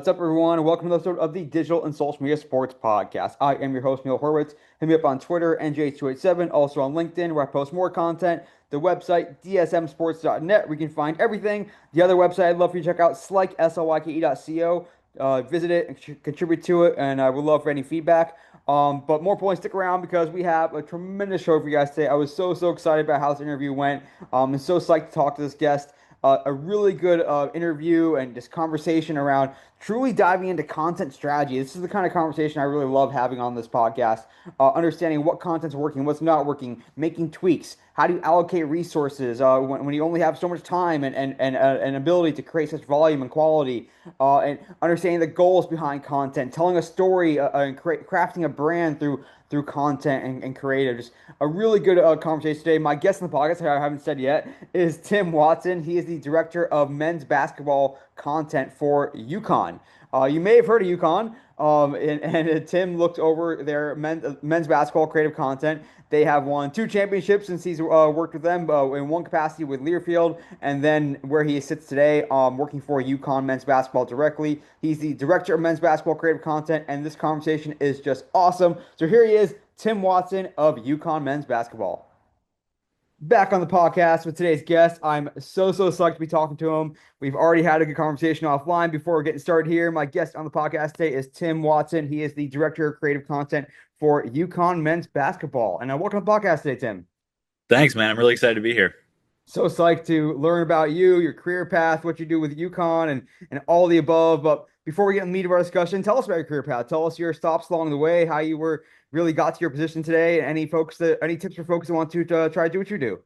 What's up, everyone? Welcome to the episode of the Digital and Social Media Sports Podcast. I am your host, Neil Horwitz. Hit me up on Twitter, NJ287, also on LinkedIn, where I post more content. The website, dsmsports.net, where you can find everything. The other website I'd love for you to check out, slyke.co. Visit it and contribute to it, and I would love for any feedback. But more importantly, stick around because we have a tremendous show for you guys today. I was so excited about how this interview went. And so psyched to talk to this guest. A really good interview and just conversation around truly diving into content strategy. This is the kind of conversation I really love having on this podcast. Understanding what content's working, what's not working, making tweaks. How do you allocate resources when you only have so much time and an ability to create such volume and quality? And understanding the goals behind content, telling a story, and crafting a brand through content and creative. Just a really good conversation today. My guest on the podcast, I haven't said yet, is Tim Watson. He is the director of men's basketball content for UConn. You may have heard of UConn, and Tim looked over their men's basketball creative content. They have won two championships since he's worked with them in one capacity with Learfield, and then where he sits today, working for UConn men's basketball directly. He's the director of men's basketball creative content, and this conversation is just awesome. So here he is, Tim Watson of UConn men's basketball. Back on the podcast with today's guest. I'm so psyched to be talking to him. We've already had a good conversation offline before we're getting started here. My guest on the podcast today is Tim Watson. He is the director of creative content for UConn men's basketball. And welcome to the podcast today, Tim. Thanks, man. I'm really excited to be here. So psyched to learn about you, your career path, what you do with UConn, and all the above. But before we get in the meat of our discussion, tell us about your career path. Tell us your stops along the way, how you were really got to your position today, and any tips for folks that want to try to do what you do.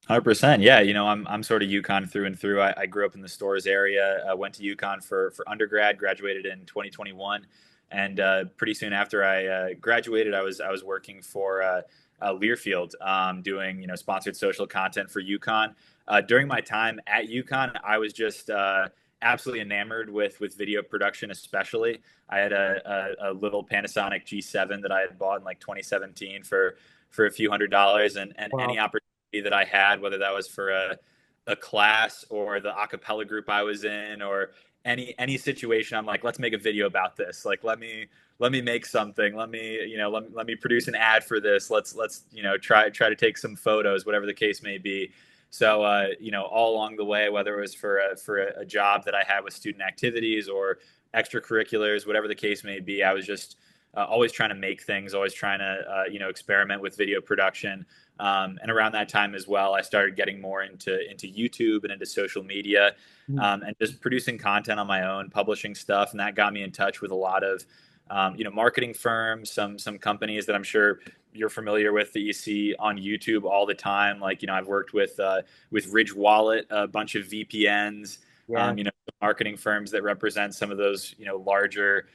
100%. Yeah, I'm sort of UConn through and through. I grew up in the Stores area. Went to UConn for undergrad. Graduated in 2021, and pretty soon after I graduated, I was working for Learfield, doing sponsored social content for UConn. During my time at UConn, I was just absolutely enamored with video production, especially. I had a little Panasonic G7 that I had bought in like 2017 for a few $100s, and any Wow. opportunity that I had, whether that was for a class or the a cappella group I was in, or any situation, I'm like, let's make a video about this. Like, let me make something. Let me produce an ad for this. Let's try to take some photos, whatever the case may be. So all along the way, whether it was for a job that I had with student activities or extracurriculars, whatever the case may be, I was just always trying to make things, always trying to experiment with video production. And around that time as well, I started getting more into YouTube and into social media, and just producing content on my own, publishing stuff, and that got me in touch with a lot of marketing firms, some companies that I'm sure you're familiar with that you see on YouTube all the time. Like I've worked with Ridge Wallet, a bunch of VPNs, Yeah. marketing firms that represent some of those larger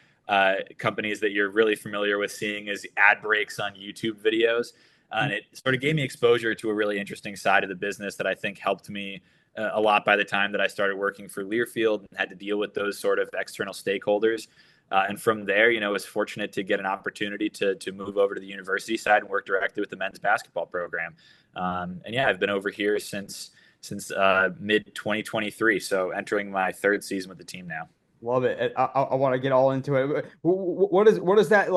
companies that you're really familiar with seeing as ad breaks on YouTube videos. And it sort of gave me exposure to a really interesting side of the business that I think helped me a lot by the time that I started working for Learfield and had to deal with those sort of external stakeholders. And from there, I was fortunate to get an opportunity to move over to the university side and work directly with the men's basketball program. And yeah, I've been over here since mid 2023, so entering my third season with the team now. Love it. I want to get all into it. What does that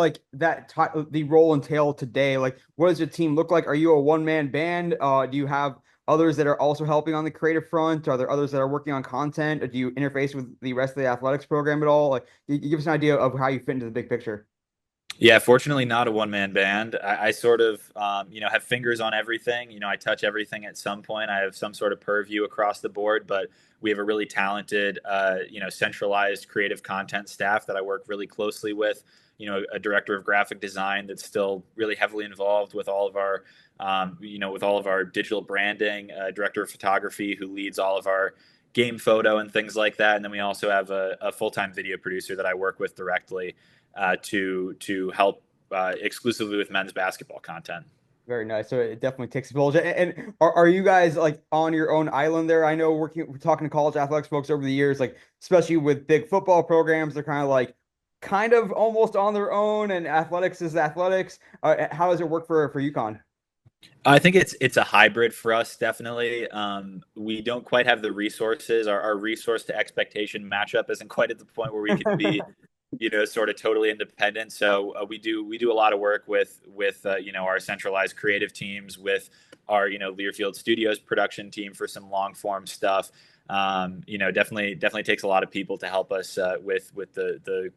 the role entail today? Like, what does your team look like? Are you a one man band? Do you have others that are also helping on the creative front? Are there others that are working on content? Or do you interface with the rest of the athletics program at all? Like, you give us an idea of how you fit into the big picture. Yeah, fortunately, not a one man band. I sort of, have fingers on everything. I touch everything at some point. I have some sort of purview across the board, but we have a really talented, centralized creative content staff that I work really closely with. A director of graphic design that's still really heavily involved with all of our, with all of our digital branding, director of photography who leads all of our game photo and things like that. And then we also have a full time video producer that I work with directly to help exclusively with men's basketball content. Very nice. So it definitely takes a village. And are you guys like on your own island there? I know we're talking to college athletics folks over the years, like especially with big football programs, they're kind of almost on their own, and athletics is athletics. How does it work for UConn? I think it's a hybrid for us, definitely. We don't quite have the resources. Our resource to expectation matchup isn't quite at the point where we can be, sort of totally independent. So we do a lot of work with our centralized creative teams, with our Learfield Studios production team for some long form stuff. Definitely takes a lot of people to help us with the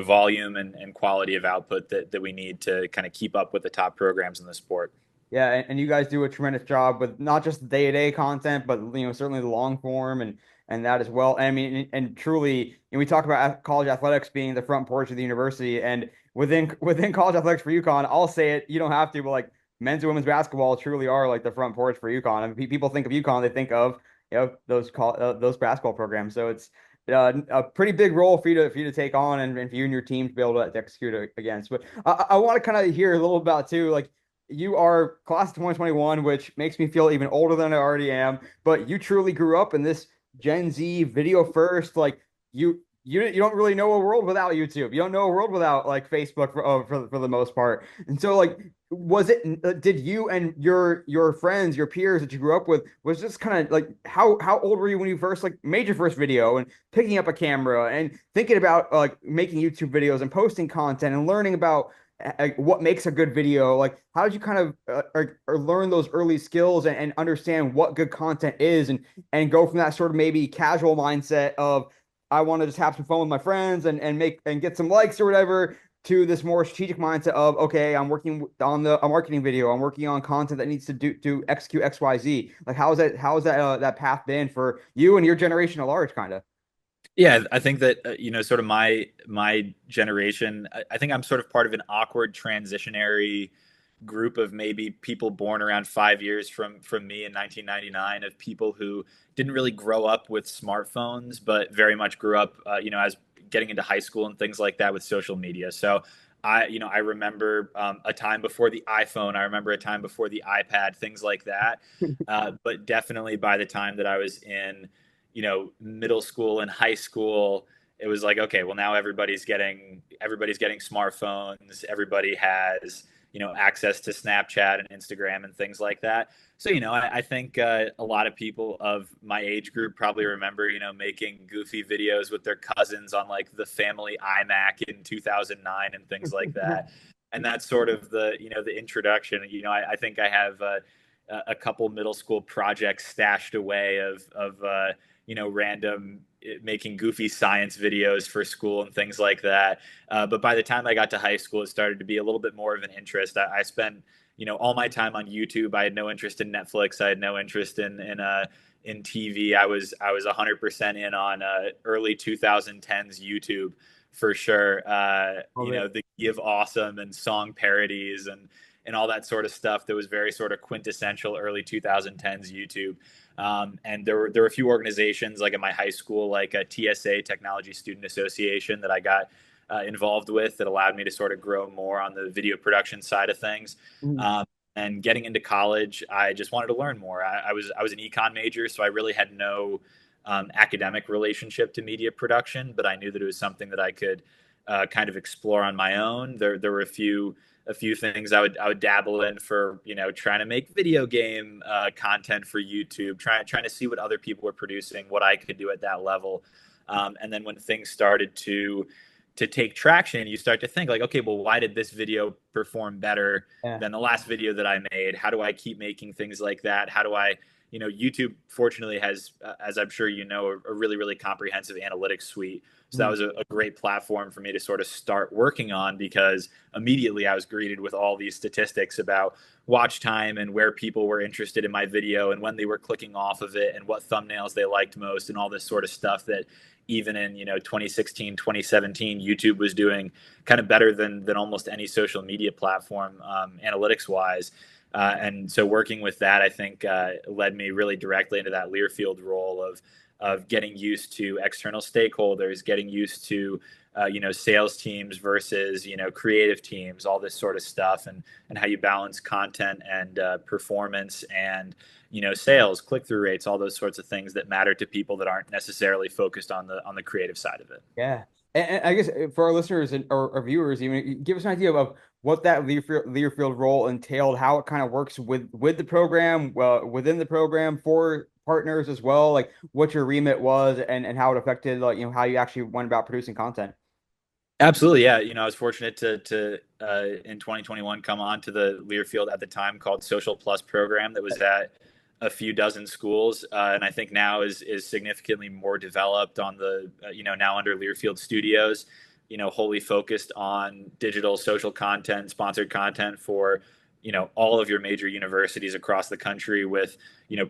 volume and quality of output that we need to kind of keep up with the top programs in the sport. Yeah, and you guys do a tremendous job with not just the day-to-day content, but certainly the long form and that as well. And I mean, and truly, we talk about college athletics being the front porch of the university, and within college athletics for UConn, I'll say it, you don't have to, but like men's and women's basketball truly are like the front porch for UConn. I mean, people think of UConn, they think of those basketball programs. So it's a pretty big role for you to take on, and for you and your team to be able to execute against. But I want to kind of hear a little about too, like you are class of 2021, which makes me feel even older than I already am. But you truly grew up in this Gen Z video first. Like you don't really know a world without YouTube. You don't know a world without like Facebook for the most part. And so like was it did you and your friends, your peers that you grew up with, was just kind of like how old were you when you first like made your first video and picking up a camera and thinking about like making YouTube videos and posting content and learning about what makes a good video? Like, how did you kind of or learn those early skills and understand what good content is, and go from that sort of maybe casual mindset of I want to just have some fun with my friends and make and get some likes or whatever, to this more strategic mindset of okay, I'm working on a marketing video, I'm working on content that needs to execute XYZ. Like, how has that path been for you and your generation at large, kind of? Yeah, I think that sort of my generation. I think I'm sort of part of an awkward transitionary group of maybe people born around 5 years from me in 1999, of people who didn't really grow up with smartphones, but very much grew up, as getting into high school and things like that with social media. So I remember a time before the iPhone. I remember a time before the iPad, things like that. But definitely by the time that I was in middle school and high school, it was like, okay, well, now everybody's getting smartphones. Everybody has access to Snapchat and Instagram and things like that. So I think a lot of people of my age group probably remember making goofy videos with their cousins on like the family iMac in 2009 and things like that. And that's sort of the introduction. I think I have a couple middle school projects stashed away of random making goofy science videos for school and things like that. But by the time I got to high school, it started to be a little bit more of an interest. I spent all my time on YouTube. I had no interest in Netflix. I had no interest in TV. I was 100% in on early 2010s YouTube for sure. The Key of Awesome and song parodies and all that sort of stuff that was very sort of quintessential early 2010s YouTube. And there were a few organizations like in my high school, like a TSA, Technology Student Association, that I got involved with, that allowed me to sort of grow more on the video production side of things. Mhm. And getting into college, I just wanted to learn more. I was an econ major, so I really had no academic relationship to media production, but I knew that it was something that I could kind of explore on my own. There were a few things I would dabble in for trying to make video game content for YouTube, trying to see what other people were producing, what I could do at that level. And then when things started to take traction, you start to think like, okay, well, why did this video perform better Yeah. than the last video that I made? How do I keep making things like that? How do I, YouTube fortunately has, as I'm sure a really, really comprehensive analytics suite. So that Mhm. was a great platform for me to sort of start working on, because immediately I was greeted with all these statistics about watch time and where people were interested in my video and when they were clicking off of it and what thumbnails they liked most and all this sort of stuff that even in 2016 2017 YouTube was doing kind of better than almost any social media platform, analytics wise. And so working with that, I think, led me really directly into that Learfield role of getting used to external stakeholders, getting used to sales teams versus creative teams, all this sort of stuff, and how you balance content and performance and sales, click through rates, all those sorts of things that matter to people that aren't necessarily focused on the creative side of it. Yeah. And I guess for our listeners or viewers, even give us an idea of what that Learfield role entailed, how it kind of works with the program, within the program for partners as well, like what your remit was and how it affected like how you actually went about producing content. Absolutely, yeah. I was fortunate to in 2021 come on to the Learfield at the time called Social Plus program that was at a few dozen schools, and I think now is significantly more developed on the now under Learfield Studios. Wholly focused on digital social content, sponsored content for all of your major universities across the country with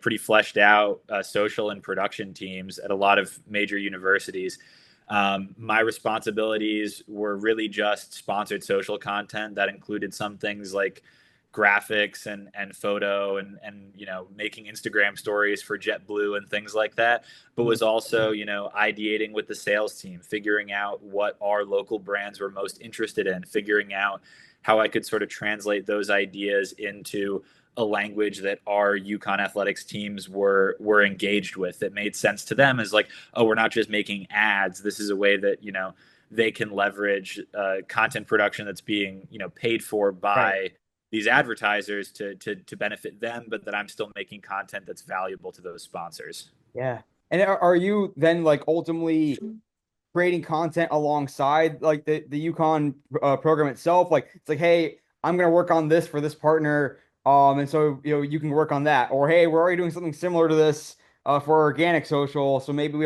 pretty fleshed out social and production teams at a lot of major universities. My responsibilities were really just sponsored social content that included some things like graphics and photo and making Instagram stories for JetBlue and things like that, but was also ideating with the sales team, figuring out what our local brands were most interested in, figuring out how I could sort of translate those ideas into a language that our UConn athletics teams were engaged with, that made sense to them, as like, oh, we're not just making ads. This is a way that they can leverage content production that's being paid for Right. by these advertisers to benefit them, but that I'm still making content that's valuable to those sponsors. Yeah. And are you then like ultimately creating content alongside like the UConn program itself? Like it's like, hey, I'm gonna work on this for this partner, and so you can work on that, or hey, we're already doing something similar to this for organic social, so maybe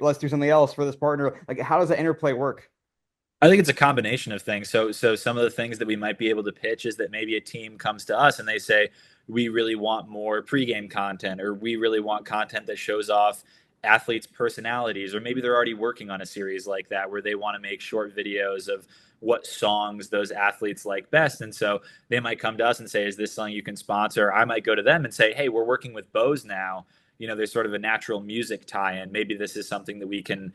let's do something else for this partner. Like, how does that interplay work? I think it's a combination of things. So some of the things that we might be able to pitch is that maybe a team comes to us and they say, we really want more pregame content, or we really want content that shows off athletes' personalities, or maybe they're already working on a series like that where they want to make short videos of what songs those athletes like best. And so they might come to us and say, is this something you can sponsor? I might go to them and say, hey, we're working with Bose now. There's sort of a natural music tie-in. Maybe this is something that we can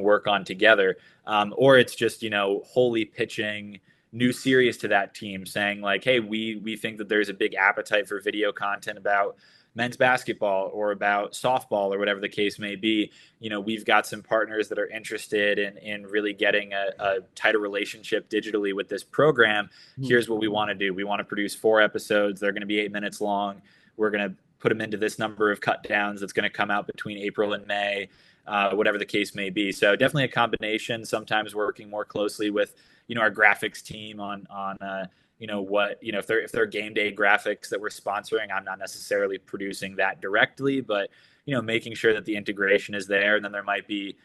work on together. Or it's just wholly pitching new series to that team, saying like, hey, we think that there's a big appetite for video content about men's basketball or about softball or whatever the case may be. We've got some partners that are interested in really getting a tighter relationship digitally with this program. Hmm. Here's what we want to do. We want to produce 4 episodes. They're going to be 8 minutes long. We're going to put them into this number of cut downs that's going to come out between April and May, whatever the case may be. So definitely a combination. Sometimes working more closely with our graphics team on what if they're game day graphics that we're sponsoring. I'm not necessarily producing that directly, but making sure that the integration is there. And then there might be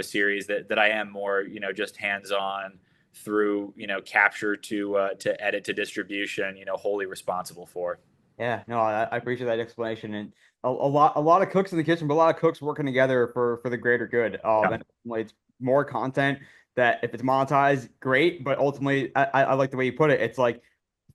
series that I am more just hands on through capture to edit to distribution, wholly responsible for. Yeah, no, I appreciate that explanation, and a lot of cooks in the kitchen, but a lot of cooks working together for the greater good. Yeah. And ultimately it's more content that if it's monetized, great. But ultimately, I like the way you put it. It's like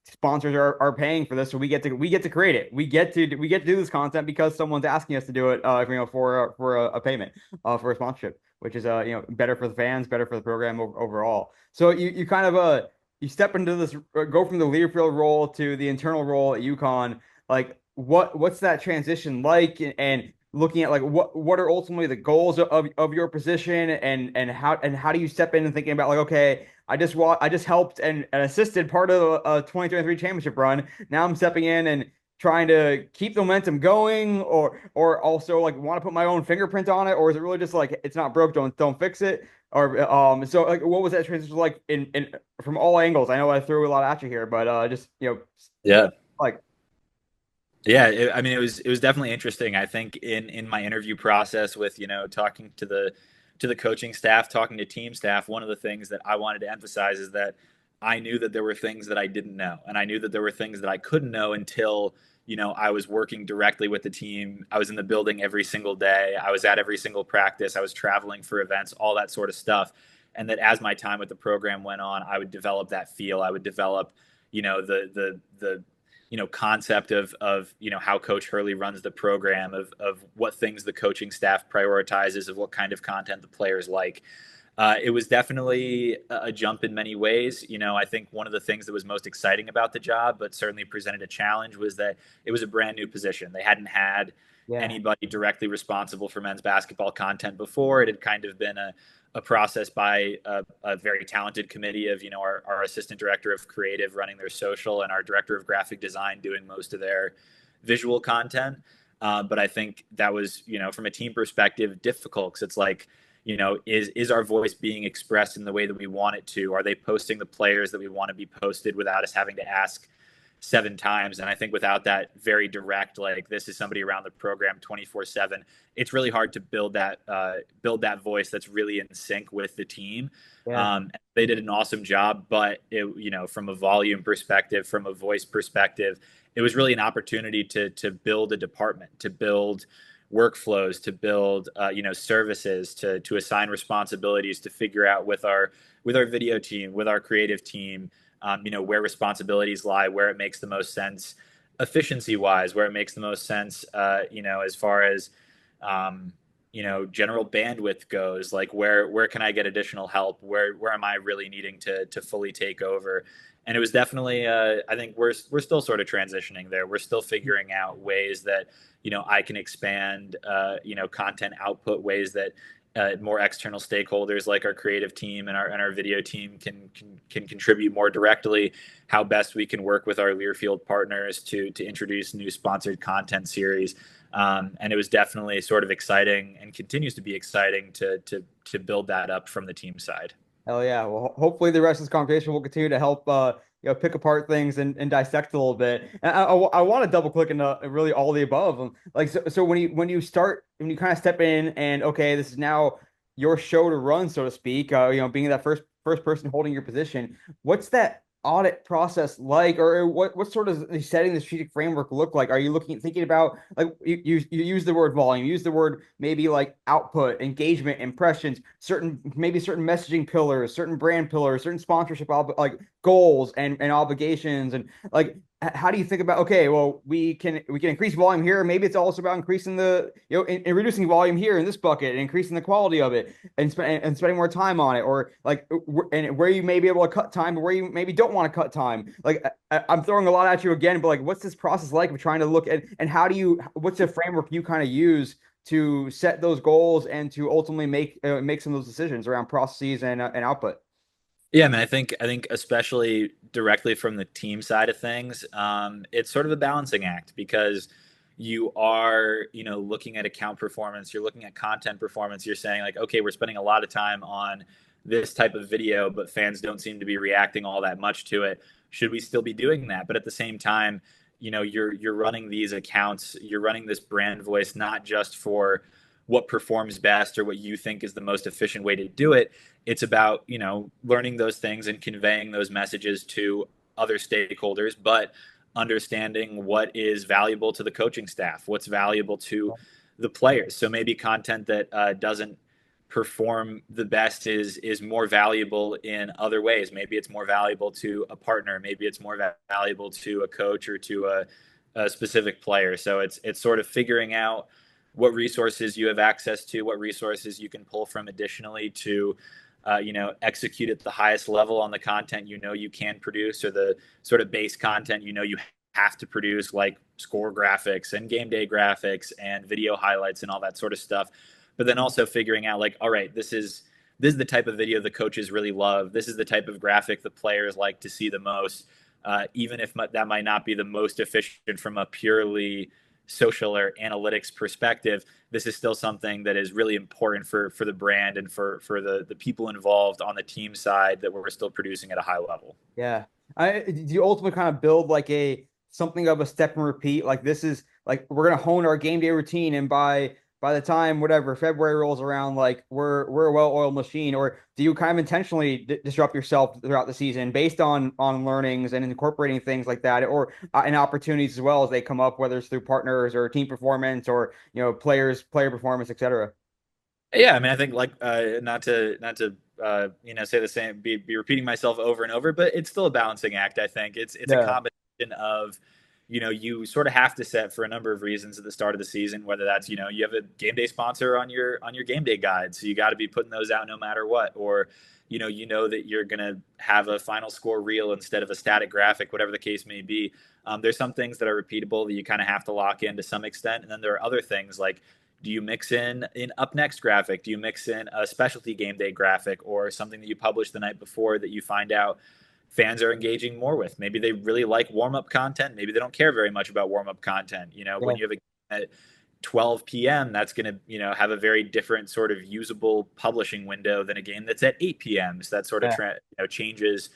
sponsors are paying for this, so we get to create it. We get to do this content because someone's asking us to do it. For a payment, for a sponsorship, which is better for the fans, better for the program overall. So you kind of you step into this, go from the Learfield role to the internal role at UConn. Like, what's that transition like? And looking at like what are ultimately the goals of your position, and how do you step in and thinking about like, okay, I just helped and assisted part of a 2023 championship run. Now I'm stepping in and trying to keep the momentum going, or also like want to put my own fingerprint on it, or is it really just like it's not broke, don't fix it? Or so like what was that transition like in from all angles? I know I threw a lot at you here, but just Yeah. like Yeah, I mean, it was definitely interesting. I think in my interview process with talking to the coaching staff, talking to team staff, one of the things that I wanted to emphasize is that I knew that there were things that I didn't know, and I knew that there were things that I couldn't know until I was working directly with the team. I was in the building every single day. I was at every single practice. I was traveling for events, all that sort of stuff. And that as my time with the program went on, I would develop that feel. I would develop the concept of how Coach Hurley runs the program, of what things the coaching staff prioritizes, of what kind of content the players like. It was definitely a jump in many ways. I think one of the things that was most exciting about the job, but certainly presented a challenge, was that it was a brand new position. They hadn't had Yeah. anybody directly responsible for men's basketball content before. It had kind of been a process by a very talented committee of, our assistant director of creative running their social and our director of graphic design doing most of their visual content. But I think that was, from a team perspective, difficult because it's like, is our voice being expressed in the way that we want it to? Are they posting the players that we want to be posted without us having to ask 7 times? And I think without that very direct, like, this is somebody around the program 24/7, it's really hard to build that voice that's really in sync with the team. Yeah. They did an awesome job, but from a volume perspective, from a voice perspective, it was really an opportunity to build a department, to build workflows, to build services, to assign responsibilities, to figure out with our video team, with our creative team, where responsibilities lie, where it makes the most sense, efficiency wise, where it makes the most sense, as far as general bandwidth goes, like where can I get additional help, where am I really needing to fully take over. And it was definitely, I think we're still sort of transitioning there. We're still figuring out ways that I can expand content output, ways that more external stakeholders like our creative team and our video team can contribute more directly. How best we can work with our Learfield partners to introduce new sponsored content series. And it was definitely sort of exciting and continues to be exciting to build that up from the team side. Hell yeah. Well, hopefully the rest of this conversation will continue to help pick apart things and dissect a little bit. And I want to double click into really all the above. Like so when you kind of step in and okay, this is now your show to run, so to speak, being that first person holding your position, what's that audit process like, or what sort of setting the strategic framework look like? Are you thinking about, like, you use the word volume, use the word maybe like output, engagement, impressions, maybe certain messaging pillars, certain brand pillars, certain sponsorship like goals and obligations, and like how do you think about, okay, well, we can increase volume here, maybe it's also about increasing the and reducing volume here in this bucket and increasing the quality of it and spending more time on it, or like and where you may be able to cut time, but where you maybe don't want to cut time. Like I'm throwing a lot at you again, but like, what's this process like of trying to look at, and what's the framework you kind of use to set those goals and to ultimately make some of those decisions around processes and output? Yeah, man, I think especially directly from the team side of things, it's sort of a balancing act because you are, looking at account performance, you're looking at content performance, you're saying like, okay, we're spending a lot of time on this type of video, but fans don't seem to be reacting all that much to it. Should we still be doing that? But at the same time, you're running these accounts, you're running this brand voice not just for what performs best or what you think is the most efficient way to do it. It's about, learning those things and conveying those messages to other stakeholders, but understanding what is valuable to the coaching staff, what's valuable to the players. So maybe content that doesn't perform the best is more valuable in other ways. Maybe it's more valuable to a partner. Maybe it's more valuable to a coach or to a specific player. So it's sort of figuring out what resources you have access to, what resources you can pull from additionally to, execute at the highest level on the content you can produce, or the sort of base content you have to produce, like score graphics and game day graphics and video highlights and all that sort of stuff. But then also figuring out like, all right, this is the type of video the coaches really love. This is the type of graphic the players like to see the most, even if that might not be the most efficient from a purely social or analytics perspective. This is still something that is really important for the brand and for the people involved on the team side, that we're still producing at a high level. Yeah. Do you ultimately kind of build like something of a step and repeat? Like, this is like, we're gonna hone our game day routine, and by the time whatever February rolls around, like we're a well-oiled machine? Or do you kind of intentionally disrupt yourself throughout the season based on learnings and incorporating things like that, or and opportunities as well as they come up, whether it's through partners or team performance or player performance, etc. Yeah, I mean, I think like not to say the same, be repeating myself over and over, but it's still a balancing act. I think it's a Yeah. combination of you sort of have to set for a number of reasons at the start of the season, whether that's, you have a game day sponsor on your game day guide. So you got to be putting those out no matter what. Or, that you're going to have a final score reel instead of a static graphic, whatever the case may be. There's some things that are repeatable that you kind of have to lock in to some extent. And then there are other things like, do you mix in an up next graphic? Do you mix in a specialty game day graphic or something that you publish the night before that you find out fans are engaging more with? Maybe they really like warm up content. Maybe they don't care very much about warm up content. Yeah. When you have a game at 12 p.m., that's going to, have a very different sort of usable publishing window than a game that's at 8 p.m. So that sort of Yeah. changes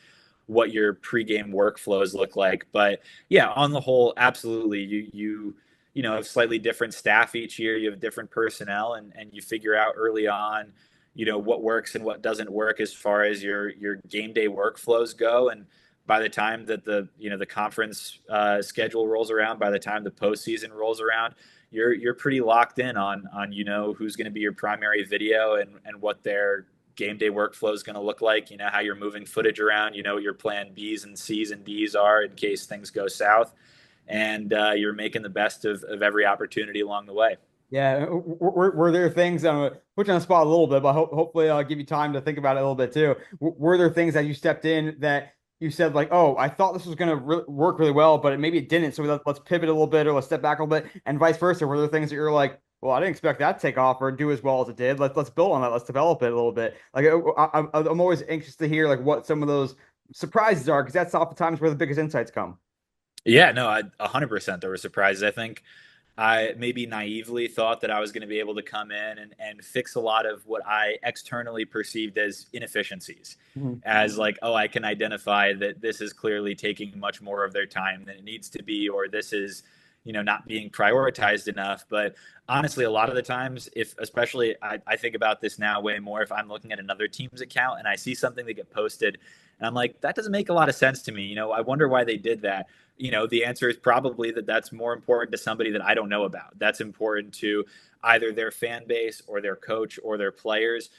what your pregame workflows look like. But yeah, on the whole, absolutely, you have slightly different staff each year. You have different personnel, and you figure out early on, what works and what doesn't work as far as your game day workflows go. And by the time that the conference schedule rolls around, by the time the postseason rolls around, you're pretty locked in on who's going to be your primary video and what their game day workflow is going to look like. How you're moving footage around. What your plan B's and C's and D's are in case things go south, and you're making the best of every opportunity along the way. Yeah, were there things put you on the spot a little bit, but hopefully I'll give you time to think about it a little bit too. Were there things that you stepped in that you said like, oh, I thought this was going to work really well, but maybe it didn't. So let's pivot a little bit or let's step back a little bit, and vice versa. Were there things that you're like, well, I didn't expect that to take off or do as well as it did. Let's build on that. Let's develop it a little bit. Like I'm always anxious to hear like what some of those surprises are because that's oftentimes where the biggest insights come. Yeah, no, 100% there were surprises. I think I maybe naively thought that I was going to be able to come in and fix a lot of what I externally perceived as inefficiencies. Mhm. As like, oh, I can identify that this is clearly taking much more of their time than it needs to be, or this is, not being prioritized enough. But honestly, a lot of the times, if especially I think about this now way more, if I'm looking at another team's account and I see something that get posted and I'm like, that doesn't make a lot of sense to me. I wonder why they did that. The answer is probably that that's more important to somebody that I don't know about. That's important to either their fan base or their coach or their players.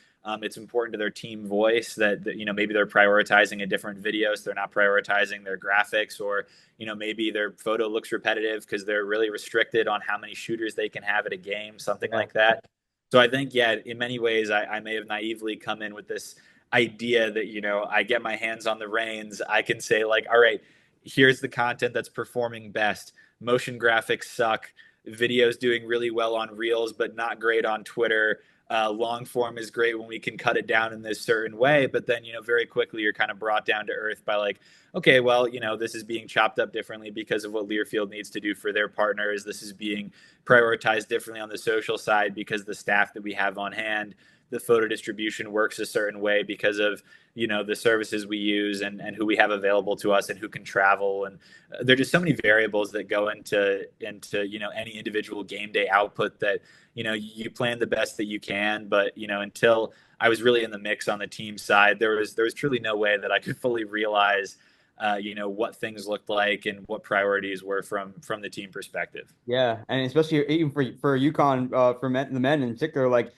It's important to their team voice that maybe they're prioritizing a different video, so they're not prioritizing their graphics, or maybe their photo looks repetitive because they're really restricted on how many shooters they can have at a game, something Yeah. like that. So I think, yeah, in many ways, I may have naively come in with this idea that I get my hands on the reins. I can say like, all right, here's the content that's performing best. Motion graphics suck. Video's doing really well on Reels, but not great on Twitter. Long form is great when we can cut it down in this certain way, but then very quickly you're kind of brought down to earth by like, okay, well, this is being chopped up differently because of what Learfield needs to do for their partners. This is being prioritized differently on the social side because the staff that we have on hand, the photo distribution works a certain way because of the services we use and who we have available to us and who can travel. And there are just so many variables that go into any individual game day output that you plan the best that you can, but until I was really in the mix on the team side, there was truly no way that I could fully realize what things looked like and what priorities were from the team perspective. Yeah, and especially even for UConn, for the men in particular, like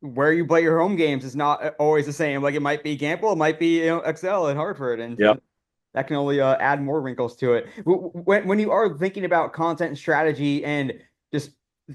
where you play your home games is not always the same. Like it might be Gamble, it might be Excel in Hartford, and Yep. that can only add more wrinkles to it. When you are thinking about content and strategy and just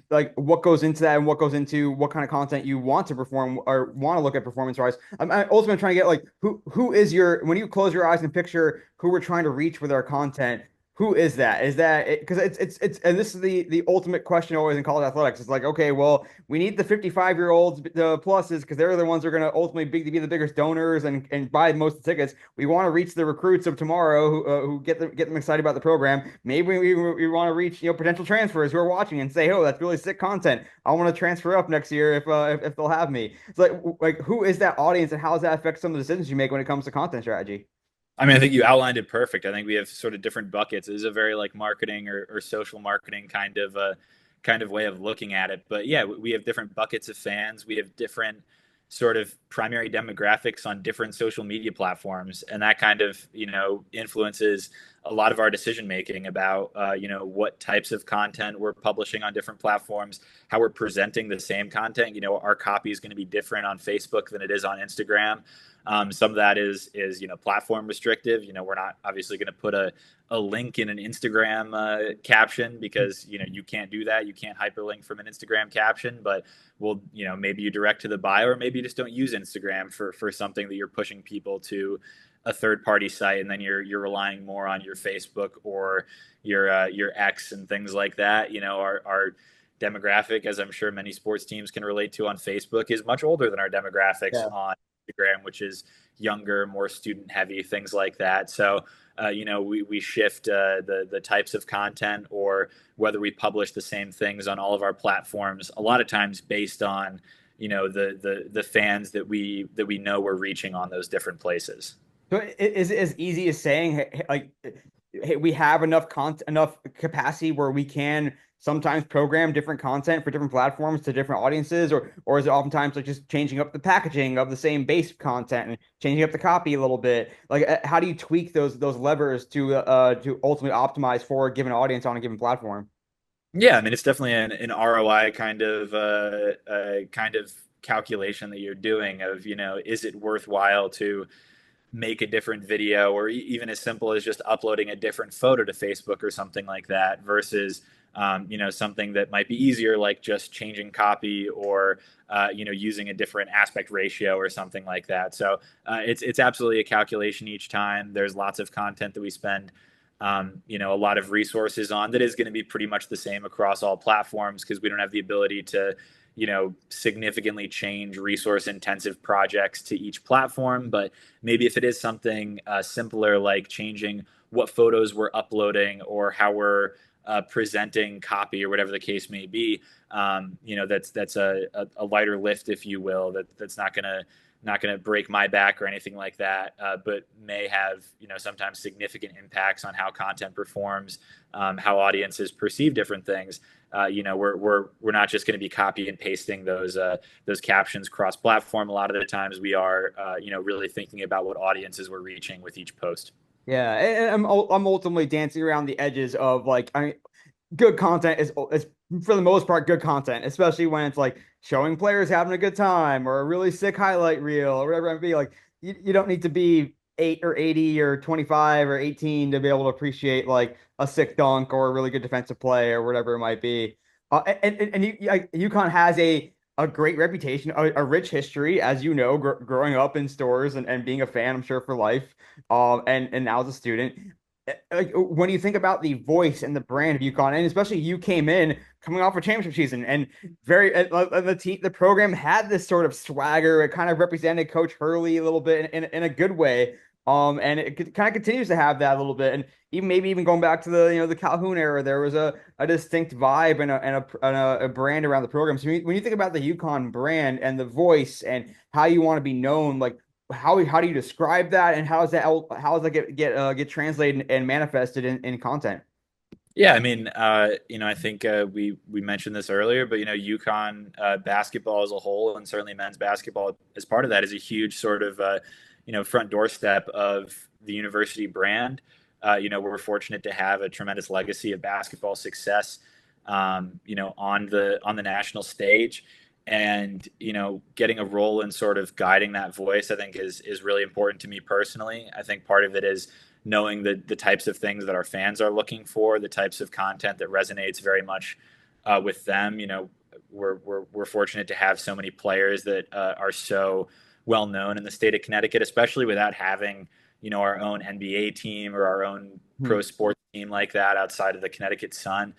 like what goes into that and what goes into what kind of content you want to perform or want to look at performance wise, I'm ultimately trying to get like who is your when you close your eyes and picture who we're trying to reach with our content. Who is that? Is that because it's and this is the ultimate question always in college athletics. It's like, okay, well, we need the 55-year-olds, the pluses, because they're the ones who are going to ultimately be the biggest donors and buy most of the tickets. We want to reach the recruits of tomorrow who get them excited about the program. Maybe we want to reach potential transfers who are watching and say, oh, that's really sick content. I want to transfer up next year if they'll have me. It's like who is that audience and how does that affect some of the decisions you make when it comes to content strategy? I mean, I think you outlined it perfect. I think we have sort of different buckets. It is a very like marketing or social marketing kind of way of looking at it. But yeah, we have different buckets of fans. We have different sort of primary demographics on different social media platforms, and that kind of influences a lot of our decision making about what types of content we're publishing on different platforms, how we're presenting the same content. Our copy is going to be different on Facebook than it is on Instagram. Some of that is platform restrictive. We're not obviously going to put a link in an Instagram caption, because you can't do that. You can't hyperlink from an Instagram caption, but maybe you direct to the bio, or maybe you just don't use Instagram for something that you're pushing people to a third party site, and then you're relying more on your Facebook or your X and things like that. Our demographic, as I'm sure many sports teams can relate to on Facebook, is much older than our demographics Yeah. on Instagram, which is younger, more student heavy, things like that. So we shift the types of content, or whether we publish the same things on all of our platforms, a lot of times based on the fans that we know we're reaching on those different places. So is it as easy as saying, like, hey, we have enough capacity where we can sometimes program different content for different platforms to different audiences, or is it oftentimes like just changing up the packaging of the same base content and changing up the copy a little bit? Like, how do you tweak those levers to ultimately optimize for a given audience on a given platform? Yeah, I mean, it's definitely an ROI kind of calculation that you're doing of, is it worthwhile to make a different video, or even as simple as just uploading a different photo to Facebook or something like that, versus something that might be easier, like just changing copy, or using a different aspect ratio or something like that. So it's absolutely a calculation each time. There's lots of content that we spend a lot of resources on that is going to be pretty much the same across all platforms, because we don't have the ability to significantly change resource intensive projects to each platform. But maybe if it is something simpler, like changing what photos we're uploading, or how we're presenting copy, or whatever the case may be, that's a lighter lift, if you will, that's not gonna break my back or anything like that, but may have sometimes significant impacts on how content performs, how audiences perceive different things. We're not just going to be copy and pasting those captions cross platform. A lot of the times we are really thinking about what audiences we're reaching with each post. Yeah, and I'm ultimately dancing around the edges of, like, I mean, good content is for the most part good content, especially when it's like showing players having a good time or a really sick highlight reel or whatever it might be. Like, you don't need to be 8 or 80 or 25 or 18 to be able to appreciate like a sick dunk or a really good defensive play or whatever it might be. UConn has a great reputation, a rich history, as you know, growing up in stores and being a fan, I'm sure, for life. And now as a student, like, when you think about the voice and the brand of UConn, and especially you came in coming off a championship season, and the program had this sort of swagger. It kind of represented Coach Hurley a little bit in a good way. And it kind of continues to have that a little bit. And maybe even going back to the Calhoun era, there was a distinct vibe and a brand around the program. So when you think about the UConn brand and the voice and how you want to be known, like, how do you describe that, and how does that get translated and manifested in content? Yeah, I mean, I think we mentioned this earlier, but UConn basketball as a whole, and certainly men's basketball as part of that, is a huge sort of front doorstep of the university brand. We're fortunate to have a tremendous legacy of basketball success, on the national stage, and getting a role in sort of guiding that voice, I think is really important to me personally. I think part of it is knowing the types of things that our fans are looking for, the types of content that resonates very much with them. We're fortunate to have so many players that are so well known in the state of Connecticut, especially without having our own NBA team or our own Hmm. pro sports team like that outside of the Connecticut Sun.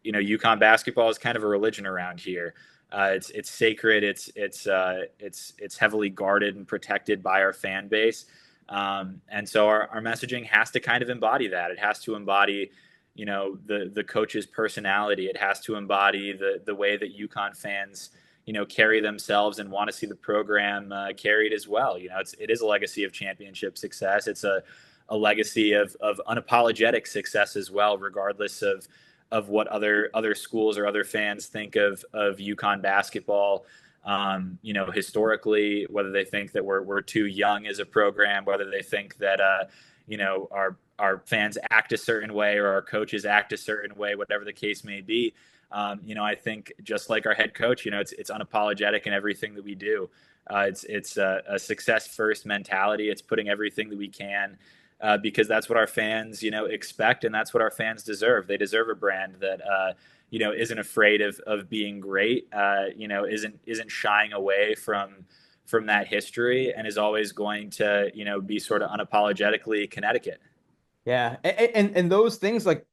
UConn basketball is kind of a religion around here. It's sacred. It's heavily guarded and protected by our fan base. And so our messaging has to kind of embody that. It has to embody, the coach's personality. It has to embody the way that UConn fans, carry themselves and want to see the program carried as well. It is a legacy of championship success. It's a legacy of unapologetic success as well, regardless of what other schools or other fans think of UConn basketball. Historically, whether they think that we're too young as a program, whether they think that our fans act a certain way or our coaches act a certain way, whatever the case may be. I think just like our head coach, it's unapologetic in everything that we do. It's a success first mentality. It's putting everything that we can, because that's what our fans, expect, and that's what our fans deserve. They deserve a brand that, isn't afraid of being great, isn't shying away from that history, and is always going to, be sort of unapologetically Connecticut. Yeah, and those things, like,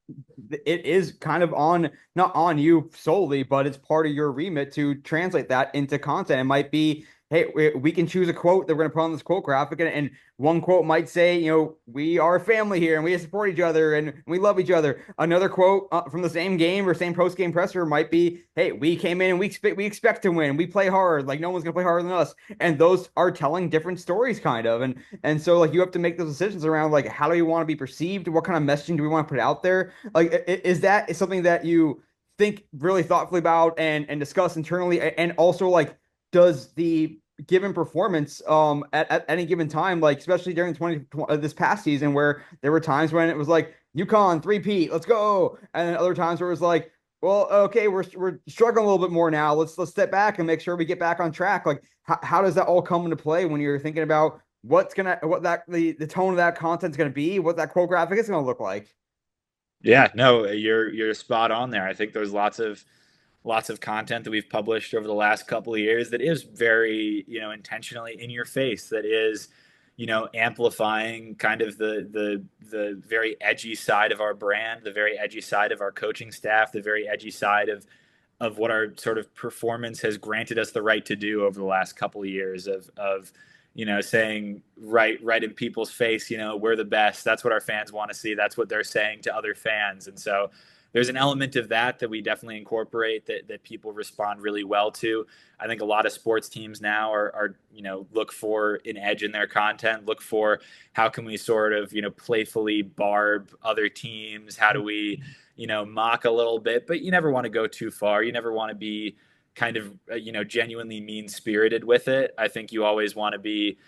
it is kind of on, not on you solely, but it's part of your remit to translate that into content. It might be, hey, we can choose a quote that we're going to put on this quote graphic, and one quote might say, we are a family here and we support each other and we love each other. Another quote from the same game or same post game presser might be, hey, we came in and we expect to win. We play hard, like no one's going to play harder than us. And those are telling different stories, kind of. And so, like, you have to make those decisions around, like, how do we want to be perceived? What kind of messaging do we want to put out there? Like, is that something that you think really thoughtfully about and discuss internally? And also, like, does the given performance at any given time, like especially during this past season, where there were times when it was like UConn 3-peat, let's go, and then other times where it was like, well, okay, we're struggling a little bit more now. Let's step back and make sure we get back on track. Like, how does that all come into play when you're thinking about what the tone of that content's gonna be, what that quote graphic is gonna look like? Yeah, no, you're spot on there. I think there's lots of content that we've published over the last couple of years that is very, intentionally in your face, that is, amplifying kind of the very edgy side of our brand, the very edgy side of our coaching staff, the very edgy side of what our sort of performance has granted us the right to do over the last couple of years of saying right in people's face, we're the best. That's what our fans want to see. That's what they're saying to other fans. And so there's an element of that we definitely incorporate, that people respond really well to. I think a lot of sports teams now are look for an edge in their content, look for how can we sort of, playfully barb other teams? How do we, mock a little bit? But you never want to go too far. You never want to be kind of, genuinely mean spirited with it. I think you always want to be,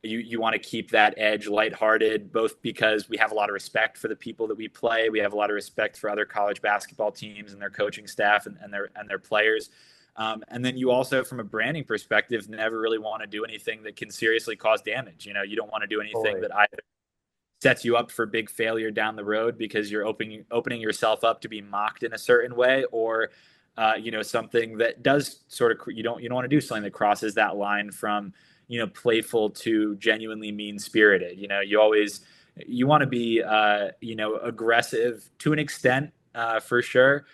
you want to keep that edge lighthearted, both because we have a lot of respect for the people that we play. We have a lot of respect for other college basketball teams and their coaching staff and their players. And then you also, from a branding perspective, never really want to do anything that can seriously cause damage. You don't want to do anything that either sets you up for big failure down the road because you're opening yourself up to be mocked in a certain way, or something that does sort of, you don't want to do something that crosses that line from playful to genuinely mean spirited. You want to be aggressive to an extent, for sure.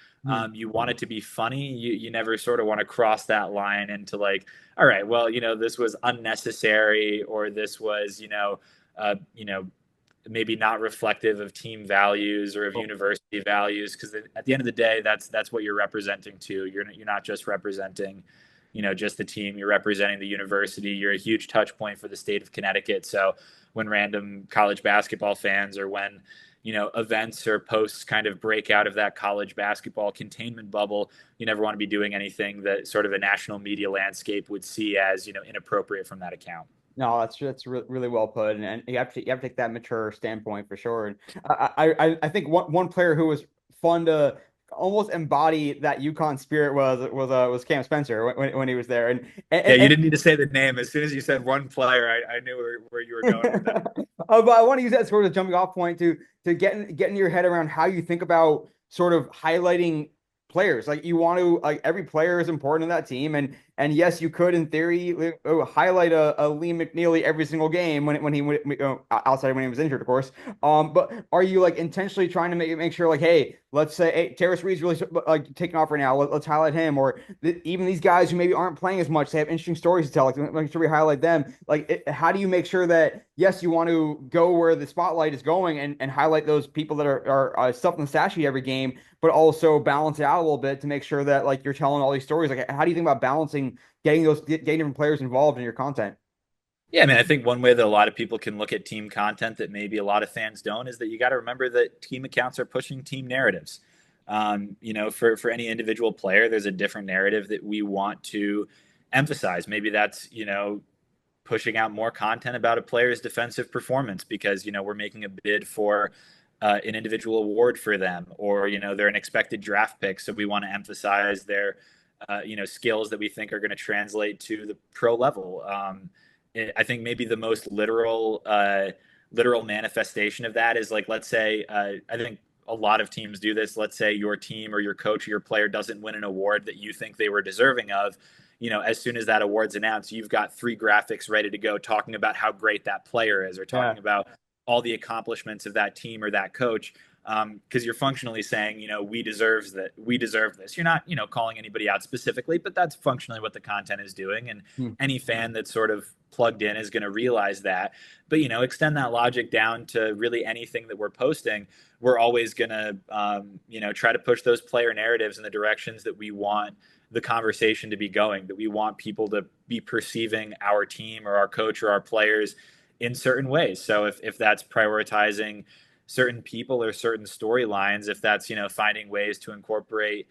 You want it to be funny. You never sort of want to cross that line into like, all right, well, this was unnecessary, or this was maybe not reflective of team values or of university values, because at the end of the day, that's what you're representing too. You're not just representing just the team. You're representing the university. You're a huge touch point for the state of Connecticut. So when random college basketball fans, or when events or posts kind of break out of that college basketball containment bubble, you never want to be doing anything that sort of a national media landscape would see as inappropriate from that account. No, that's really well put, and you have to take that mature standpoint for sure. And I think one player who was fun to almost embody that UConn spirit was Cam Spencer when he was there. Yeah, you didn't need to say the name. As soon as you said one player, I knew where you were going with that. But I want to use that sort of jumping off point to get in your head around how you think about sort of highlighting players. Like, you want to, like, every player is important in that team, and yes, you could in theory highlight a Liam McNeely every single game when he outside when he was injured, of course. But are you, like, intentionally trying to make sure, like, hey, let's say, hey, Terrace Reed's really like taking off right now. Let's highlight him, or even these guys who maybe aren't playing as much, they have interesting stories to tell. Like, make sure we highlight them. Like, how do you make sure that, yes, you want to go where the spotlight is going and highlight those people that are stuffing the stat sheet every game, but also balance it out a little bit to make sure that, like, you're telling all these stories. Like, how do you think about balancing getting different players involved in your content? Yeah, I mean, I think one way that a lot of people can look at team content that maybe a lot of fans don't is that you got to remember that team accounts are pushing team narratives. For any individual player, there's a different narrative that we want to emphasize. Maybe that's, pushing out more content about a player's defensive performance because, we're making a bid for an individual award for them, or, they're an expected draft pick. So we want to emphasize their, skills that we think are going to translate to the pro level. I think maybe the most literal manifestation of that is like, let's say, I think a lot of teams do this. Let's say your team or your coach or your player doesn't win an award that you think they were deserving of. As soon as that award's announced, you've got 3 graphics ready to go talking about how great that player is, or Yeah. talking about all the accomplishments of that team or that coach. Because you're functionally saying, we deserve that. We deserve this. You're not, calling anybody out specifically, but that's functionally what the content is doing. And Hmm. any fan that's sort of plugged in is going to realize that. But, extend that logic down to really anything that we're posting. We're always going to, try to push those player narratives in the directions that we want the conversation to be going, that we want people to be perceiving our team or our coach or our players in certain ways. So if that's prioritizing certain people or certain storylines, if that's, finding ways to incorporate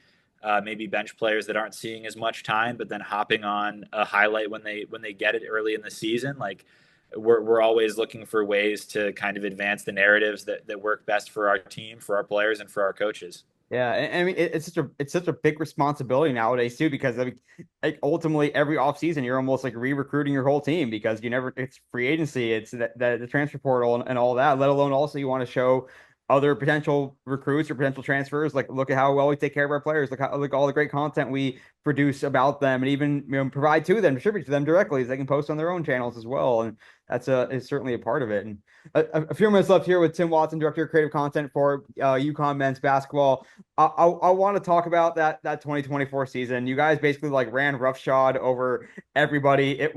maybe bench players that aren't seeing as much time, but then hopping on a highlight when they get it early in the season, like we're always looking for ways to kind of advance the narratives that work best for our team, for our players, and for our coaches. Yeah, and I mean it's such a big responsibility nowadays too, because I mean, like ultimately every offseason you're almost like re-recruiting your whole team, because you never it's free agency, it's the transfer portal and all that. Let alone also you want to show other potential recruits or potential transfers, like look at how well we take care of our players, look all the great content we produce about them, and even provide to them, distribute to them directly, so they can post on their own channels as well. And that's is certainly a part of it. And a few minutes left here with Tim Watson, director of creative content for UConn men's basketball. I want to talk about that 2024 season. You guys basically like ran roughshod over everybody. It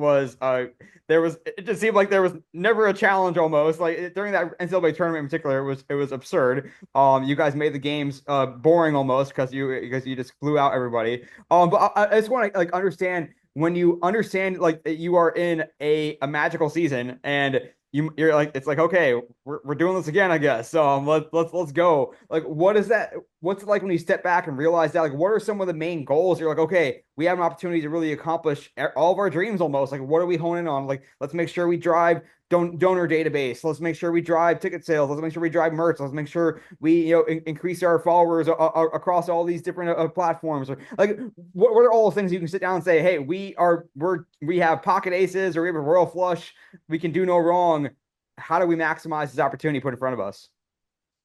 just seemed like there was never a challenge almost. Like during that NCAA tournament in particular, it was absurd. You guys made the games boring almost because you just blew out everybody. But I just want to like understand, when you understand like that you are in a magical season, and you're like, it's like, okay, we're doing this again, I guess. So let's go. Like, what is that? What's it like when you step back and realize that? Like, what are some of the main goals? You're like, okay, we have an opportunity to really accomplish all of our dreams almost. Like, what are we honing on? Like, let's make sure we drive donor database. Let's make sure we drive ticket sales. Let's make sure we drive merch. Let's make sure we increase our followers across all these different platforms. Or like, what are all the things you can sit down and say, hey, we have pocket aces, or we have a royal flush, we can do no wrong. How do we maximize this opportunity put in front of us?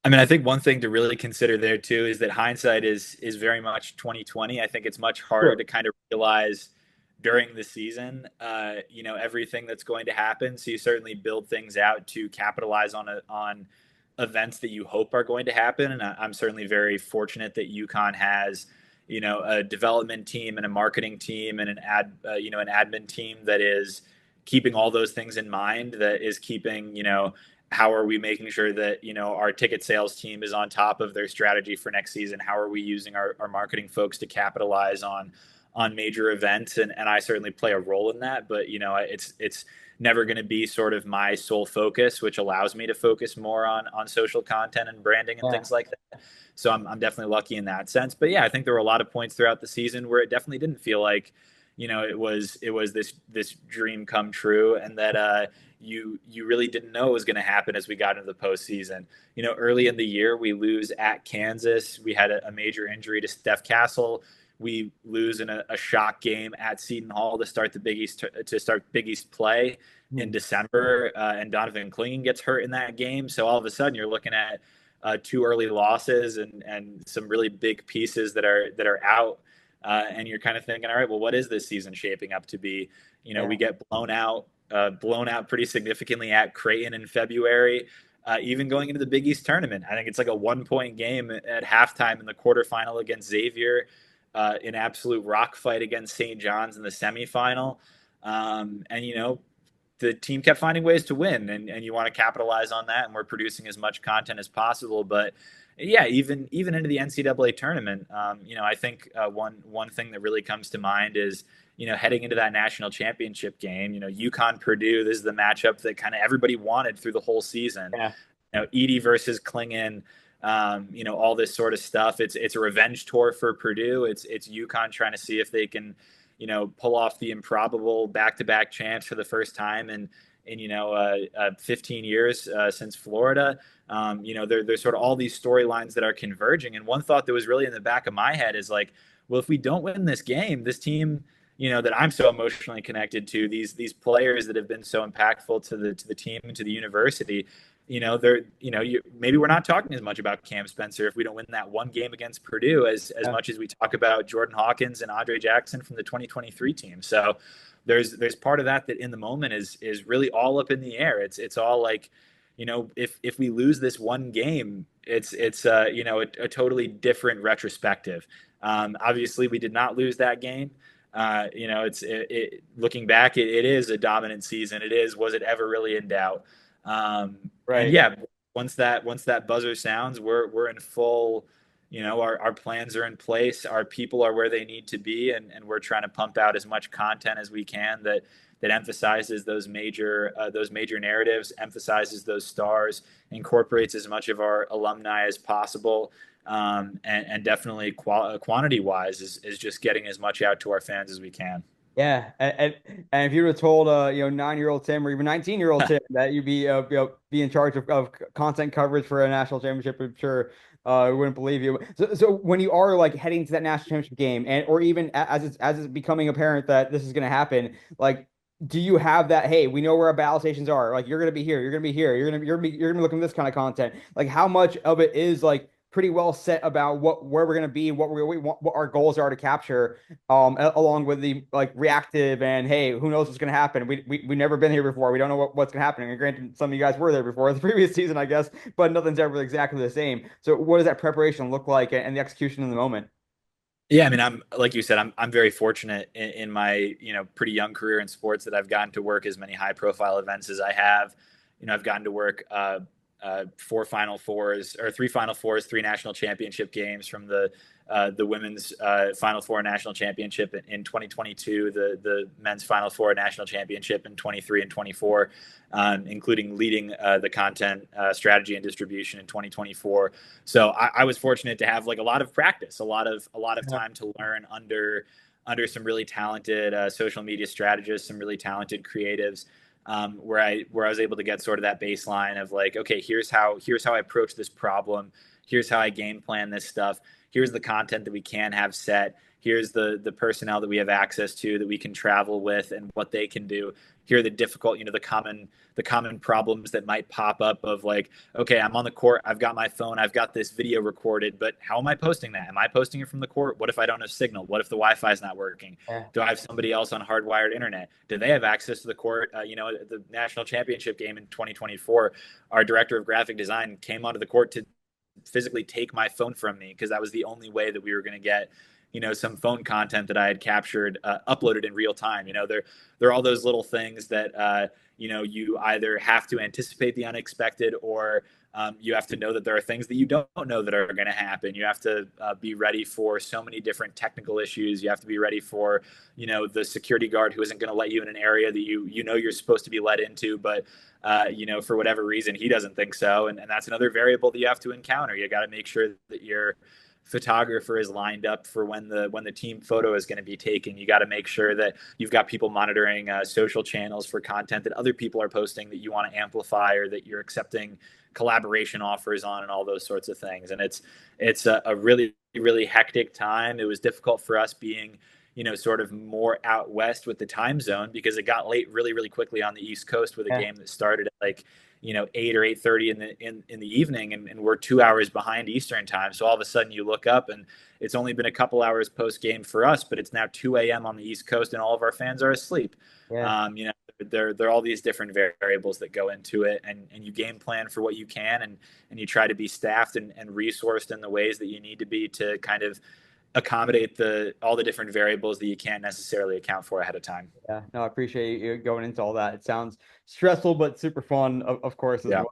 I mean, I think one thing to really consider there too is that hindsight is very much 2020. I think it's much harder Sure. to kind of realize during the season, everything that's going to happen. So you certainly build things out to capitalize on events that you hope are going to happen. And I'm certainly very fortunate that UConn has, a development team and a marketing team and an admin team that is keeping all those things in mind. That is keeping, how are we making sure that our ticket sales team is on top of their strategy for next season? How are we using our marketing folks to capitalize on major events? And I certainly play a role in that, but it's never going to be sort of my sole focus, which allows me to focus more on social content and branding and Yeah. things like that. So I'm definitely lucky in that sense. But yeah, I think there were a lot of points throughout the season where it definitely didn't feel like it was this dream come true, and that you really didn't know it was going to happen as we got into the postseason. Early in the year, we lose at Kansas. We had a major injury to Steph Castle. We lose in a shock game at Seton Hall to start the Big East play in Hmm. December, and Donovan Clingan gets hurt in that game. So all of a sudden, you're looking at 2 early losses and some really big pieces that are out. And you're kind of thinking, all right, well, what is this season shaping up to be? Yeah. We get blown out pretty significantly at Creighton in February. Even going into the Big East tournament, I think it's like a 1-point game at halftime in the quarterfinal against Xavier, an absolute rock fight against St. John's in the semifinal. And the team kept finding ways to win, and you want to capitalize on that. And we're producing as much content as possible. But yeah, even into the NCAA tournament, I think one thing that really comes to mind is heading into that national championship game. UConn Purdue. This is the matchup that kind of everybody wanted through the whole season. Yeah. Edie versus Clingan. All this sort of stuff. It's a revenge tour for Purdue. It's UConn trying to see if they can pull off the improbable back-to-back champs for the first time in 15 years since Florida. There's sort of all these storylines that are converging. And one thought that was really in the back of my head is like, well, if we don't win this game, this team, that I'm so emotionally connected to, these players that have been so impactful to the team and to the university, maybe we're not talking as much about Cam Spencer if we don't win that one game against Purdue as Yeah. much as we talk about Jordan Hawkins and Andre Jackson from the 2023 team. So there's part of that in the moment is really all up in the air. It's all like, if we lose this one game, it's a totally different retrospective. Obviously, we did not lose that game. Looking back, it is a dominant season. Was it ever really in doubt? And Right. yeah, once that buzzer sounds, we're in full. Our plans are in place. Our people are where they need to be, and we're trying to pump out as much content as we can that emphasizes those major narratives, emphasizes those stars, incorporates as much of our alumni as possible, and definitely quantity wise is just getting as much out to our fans as we can. Yeah, and if you would have told 9-year-old Tim or even 19-year-old Tim that you'd be in charge of content coverage for a national championship, I'm sure we wouldn't believe you. So when you are like heading to that national championship game, and or even as it's becoming apparent that this is going to happen, like, do you have that? Hey, we know where our battle stations are. Like, you're going to be here. You're going to be here. You're gonna be looking at this kind of content. Like, how much of it is like pretty well set about where we're going to be, what our goals are to capture, along with the like reactive and hey, who knows what's going to happen? We've never been here before. We don't know what's going to happen. And granted, some of you guys were there before the previous season, I guess, but nothing's ever exactly the same. So, what does that preparation look like and the execution in the moment? Yeah, I mean, I'm like you said, I'm very fortunate in my pretty young career in sports that I've gotten to work as many high profile events as I have. I've gotten to work four Final Fours or three Final Fours, three national championship games from the women's Final Four national championship in 2022, the men's Final Four national championship in 23 and 24, including leading the content strategy and distribution in 2024. So I was fortunate to have like a lot of practice, a lot of Yeah. time to learn under some really talented social media strategists, some really talented creatives. Where I was able to get sort of that baseline of like, okay, here's how I approach this problem, here's how I game plan this stuff, here's the content that we can have set, here's the personnel that we have access to that we can travel with and what they can do. Here are the difficult, the common problems that might pop up of like, okay, I'm on the court, I've got my phone, I've got this video recorded, but how am I posting that? Am I posting it from the court? What if I don't have signal? What if the Wi-Fi is not working? Yeah. Do I have somebody else on hardwired internet? Do they have access to the court? The national championship game in 2024, our director of graphic design came onto the court to physically take my phone from me because that was the only way that we were going to get some phone content that I had captured uploaded in real time. There are all those little things that you either have to anticipate the unexpected or you have to know that there are things that you don't know that are going to happen. You have to be ready for so many different technical issues. You have to be ready for the security guard who isn't going to let you in an area that you're supposed to be let into, but for whatever reason he doesn't think so, and that's another variable that you have to encounter. You got to make sure that your photographer is lined up for when the team photo is going to be taken. You got to make sure that you've got people monitoring social channels for content that other people are posting that you want to amplify or that you're accepting collaboration offers on and all those sorts of things. And it's a really, really hectic time. It was difficult for us being sort of more out west with the time zone because it got late really, really quickly on the East Coast with a Yeah. game that started at like 8 or 8:30 in the evening, and we're 2 hours behind Eastern time. So all of a sudden you look up and it's only been a couple hours post game for us, but it's now 2 a.m. on the East Coast and all of our fans are asleep. Yeah. There are all these different variables that go into it, and you game plan for what you can, and you try to be staffed and resourced in the ways that you need to be to kind of accommodate all the different variables that you can't necessarily account for ahead of time. Yeah, no, I appreciate you going into all that. It sounds stressful, but super fun, of course, as Yeah.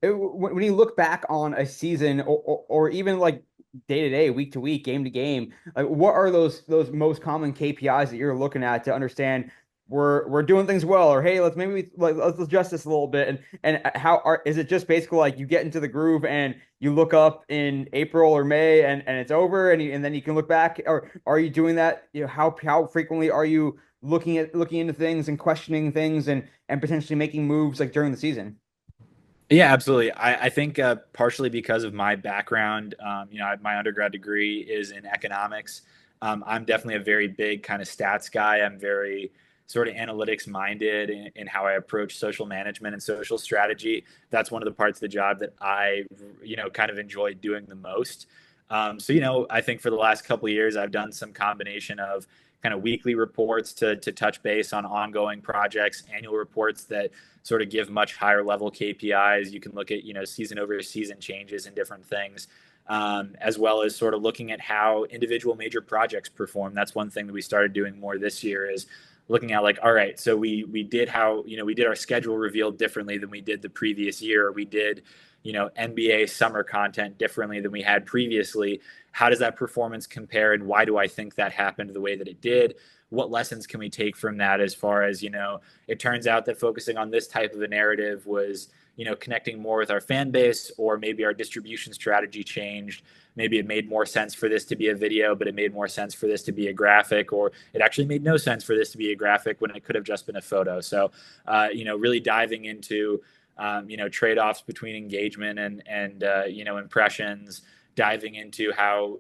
well. When you look back on a season or even like day to day, week to week, game to game, like what are those most common KPIs that you're looking at to understand we're doing things well, or hey, let's adjust this a little bit. And how are is it just basically like you get into the groove and you look up in April or May and it's over and then you can look back, or are you doing that? How frequently are you looking into things and questioning things and potentially making moves like during the season? Yeah, absolutely. I think partially because of my background, my undergrad degree is in economics. I'm definitely a very big kind of stats guy. I'm very sort of analytics minded in how I approach social management and social strategy. That's one of the parts of the job that I, kind of enjoy doing the most. I think for the last couple of years, I've done some combination of kind of weekly reports to touch base on ongoing projects, annual reports that sort of give much higher level KPIs. You can look at, season over season changes and different things, as well as sort of looking at how individual major projects perform. That's one thing that we started doing more this year is looking at like, all right, so we did we did our schedule reveal differently than we did the previous year. We did, NBA summer content differently than we had previously. How does that performance compare and why do I think that happened the way that it did? What lessons can we take from that as far as, it turns out that focusing on this type of a narrative was, connecting more with our fan base, or maybe our distribution strategy changed. Maybe it made more sense for this to be a video, but it made more sense for this to be a graphic, or it actually made no sense for this to be a graphic when it could have just been a photo. So, really diving into, trade-offs between engagement and impressions, diving into how,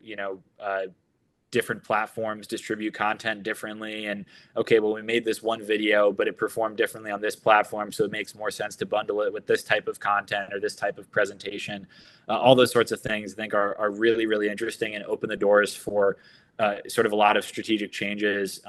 different platforms distribute content differently. And okay, well, we made this one video, but it performed differently on this platform. So it makes more sense to bundle it with this type of content or this type of presentation. All those sorts of things I think are really, really interesting and open the doors for sort of a lot of strategic changes.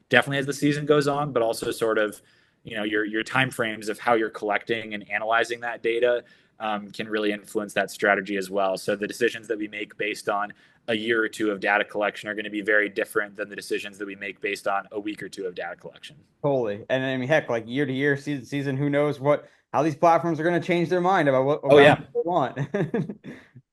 Definitely as the season goes on, but also sort of, your time frames of how you're collecting and analyzing that data can really influence that strategy as well. So the decisions that we make based on a year or two of data collection are going to be very different than the decisions that we make based on a week or two of data collection. Totally. And I mean, heck, like year to year, season to season, who knows how these platforms are going to change their mind about Oh what yeah. they want.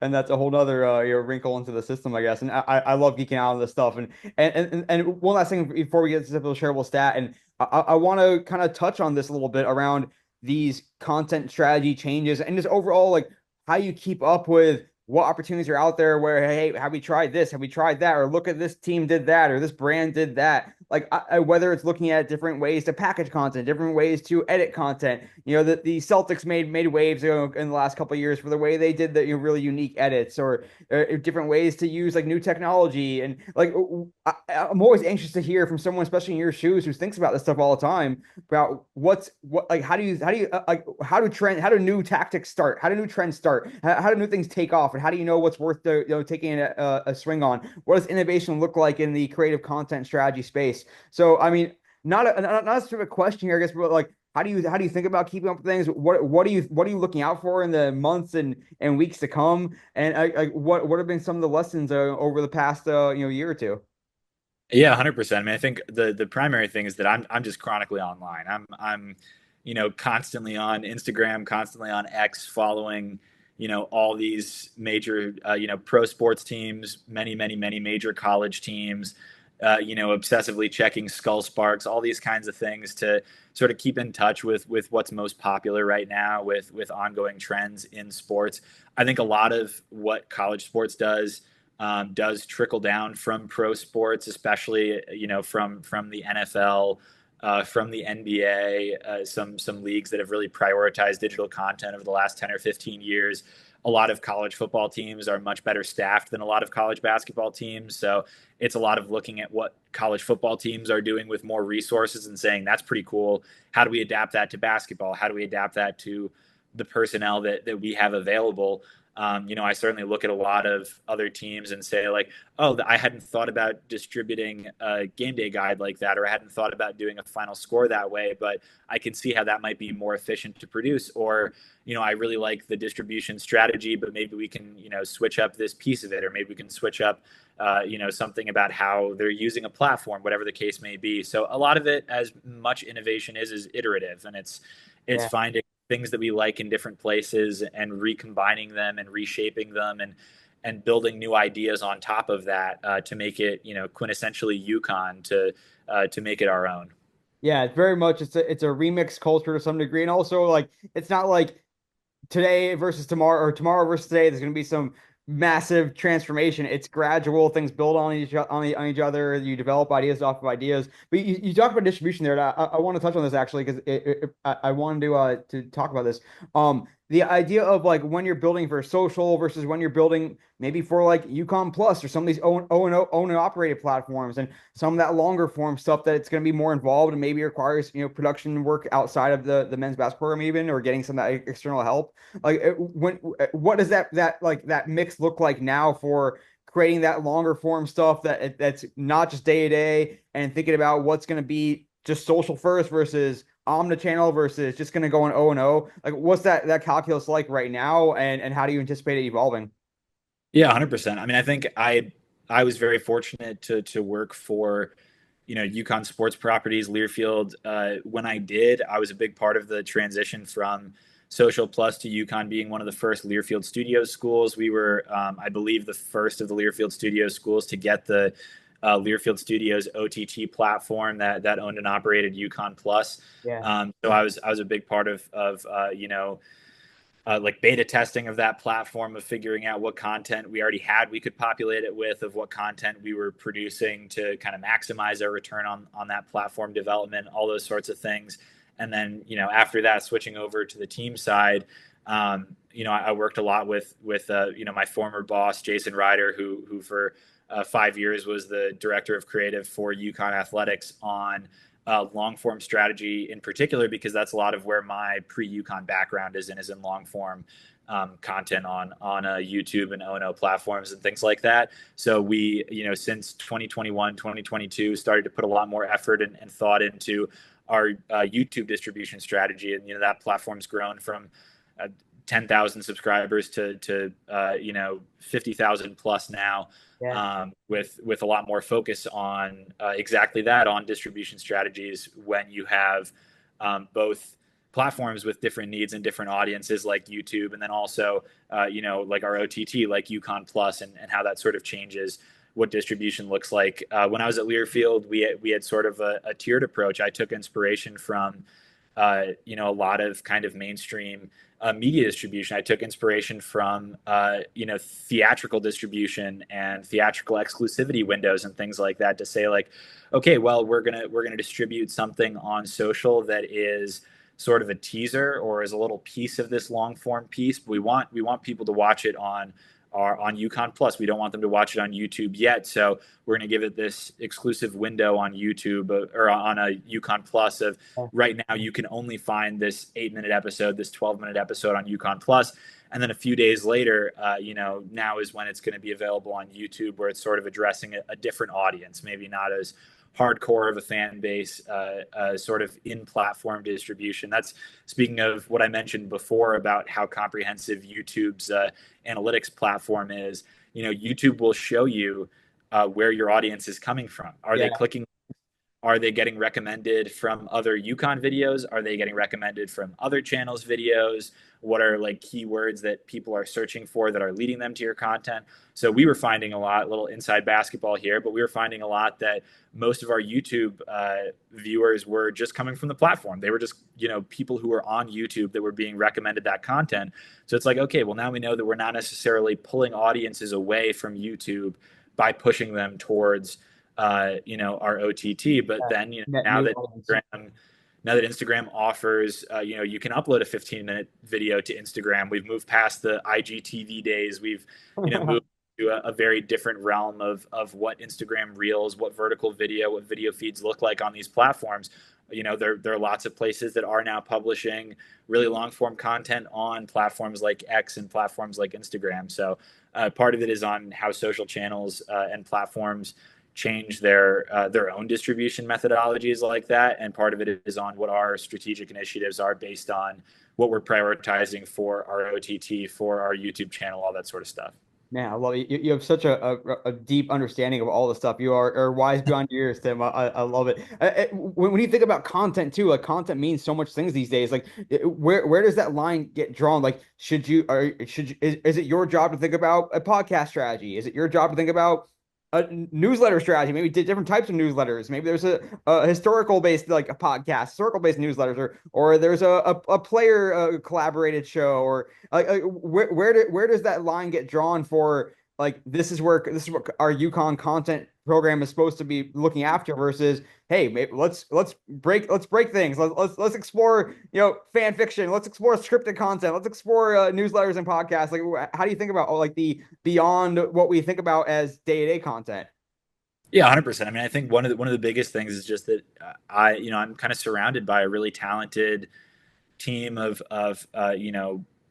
And that's a whole nother wrinkle into the system, I guess. And I love geeking out on this stuff. And one last thing before we get to the shareable stat, and I want to kind of touch on this a little bit around these content strategy changes and just overall like how you keep up with what opportunities are out there where, hey, have we tried this? Have we tried that? Or look at this team did that, or this brand did that. Like whether it's looking at different ways to package content, different ways to edit content. The Celtics made waves in the last couple of years for the way they did the really unique edits, or different ways to use like new technology. And like I'm always anxious to hear from someone, especially in your shoes, who thinks about this stuff all the time about what like how do new tactics start? How do new trends start? How do new things take off? And how do you know what's worth taking a swing on? What does innovation look like in the creative content strategy space? So I mean, not a sort of question here, I guess, but like how do you think about keeping up with things? What are you looking out for in the months and weeks to come? And what have been some of the lessons over the past year or two? Yeah, 100%. I mean, I think the primary thing is that I'm just chronically online. I'm constantly on Instagram, constantly on X, following all these major pro sports teams, many major college teams. Obsessively checking Skull Sparks, all these kinds of things to sort of keep in touch with what's most popular right now, with ongoing trends in sports. I think a lot of what college sports does trickle down from pro sports, especially from the NFL, from the NBA, some leagues that have really prioritized digital content over the last 10 or 15 years. A lot of college football teams are much better staffed than a lot of college basketball teams. So it's a lot of looking at what college football teams are doing with more resources and saying, that's pretty cool. How do we adapt that to basketball? How do we adapt that to the personnel that we have available? I certainly look at a lot of other teams and say like, oh, I hadn't thought about distributing a game day guide like that, or I hadn't thought about doing a final score that way, but I can see how that might be more efficient to produce. Or, I really like the distribution strategy, but maybe we can, switch up this piece of it, or maybe we can switch up, something about how they're using a platform, whatever the case may be. So a lot of it, as much innovation is iterative, and it's Yeah. finding things that we like in different places and recombining them and reshaping them and building new ideas on top of that to make it quintessentially UConn to make it our own. Yeah, it's very much it's a remix culture to some degree, and also like it's not like today versus tomorrow or tomorrow versus today. There's going to be some massive transformation. It's gradual. Things build on each other. You develop ideas off of ideas. But you talk about distribution there. And I want to touch on this actually because I wanted to talk about this. The idea of like when you're building for social versus when you're building maybe for like UConn Plus or some of these own and operated platforms and some of that longer form stuff that it's going to be more involved and maybe requires production work outside of the men's basketball program even or getting some of that external help. Like what does that mix look like now for creating that longer form stuff that's not just day to day and thinking about what's going to be just social first versus omnichannel versus just going to go on O and O? Like what's that calculus like right now, and how do you anticipate it evolving? Yeah, 100%. I mean, I think I was very fortunate to work for, UConn sports properties, Learfield. When I did, I was a big part of the transition from Social Plus to UConn being one of the first Learfield Studios schools. We were, I believe, the first of the Learfield Studios schools to get the Learfield Studios OTT platform that owned and operated UConn Plus. Yeah. So I was a big part of like beta testing of that platform, of figuring out what content we already had we could populate it with, of what content we were producing to kind of maximize our return on that platform development, all those sorts of things. And then after that, switching over to the team side, I worked a lot with my former boss Jason Ryder, who for 5 years was the director of creative for UConn Athletics on long form strategy in particular, because that's a lot of where my pre-UConn background is in long form content on YouTube and O&O platforms and things like that. So we, since 2021, 2022, started to put a lot more effort and thought into our YouTube distribution strategy. And, that platform's grown from 10,000 subscribers to 50,000 plus now, Yeah. with a lot more focus on exactly that, on distribution strategies when you have both platforms with different needs and different audiences like YouTube, and then also like our OTT like UConn Plus, and how that sort of changes what distribution looks like. When I was at Learfield, we had sort of a tiered approach. I took inspiration from a lot of kind of mainstream media distribution. I took inspiration from theatrical distribution and theatrical exclusivity windows and things like that, to say like, okay, well, we're gonna distribute something on social that is sort of a teaser or is a little piece of this long form piece, but we want people to watch it on UConn Plus. We don't want them to watch it on YouTube yet, so we're going to give it this exclusive window on YouTube, or on a UConn Plus, of right now you can only find this 8-minute episode, this 12-minute episode on UConn Plus, and then a few days later, now is when it's going to be available on YouTube, where it's sort of addressing a different audience, maybe not as hardcore of a fan base, sort of in-platform distribution. That's speaking of what I mentioned before about how comprehensive YouTube's analytics platform is. YouTube will show you where your audience is coming from. Are Yeah. they clicking? Are they getting recommended from other UConn videos? Are they getting recommended from other channels' videos? What are like keywords that people are searching for that are leading them to your content? So we were finding a lot, little inside basketball here, but we were finding a lot that most of our YouTube viewers were just coming from the platform. They were just, people who were on YouTube that were being recommended that content. So it's like, okay, well, now we know that we're not necessarily pulling audiences away from YouTube by pushing them towards our OTT. But then, Net new audience. now that Instagram offers, you can upload a 15-minute video to Instagram. We've moved past the IGTV days. We've, moved to a very different realm of what Instagram Reels, what vertical video, what video feeds look like on these platforms. There are lots of places that are now publishing really long form content on platforms like X and platforms like Instagram. So part of it is on how social channels and platforms change their own distribution methodologies like that, and part of it is on what our strategic initiatives are based on what we're prioritizing for our OTT, for our YouTube channel, all that sort of stuff. Man, I love it. You have such a deep understanding of all the stuff. You are wise beyond your years, Tim. I love it. When you think about content too, like content means so much things these days. Like where does that line get drawn? Like is it your job to think about a podcast strategy? Is it your job to think about newsletter strategy. Maybe different types of newsletters. Maybe there's a historical based like a podcast, historical based newsletters, or there's a player collaborated show, or where does that line get drawn for like this is what our UConn content program is supposed to be looking after versus hey, maybe let's break things. Let's explore fan fiction. Let's explore scripted content. Let's explore newsletters and podcasts. Like, how do you think about like the beyond what we think about as day-to-day content? Yeah, 100%. I mean, I think one of the biggest things is just that I'm kind of surrounded by a really talented team of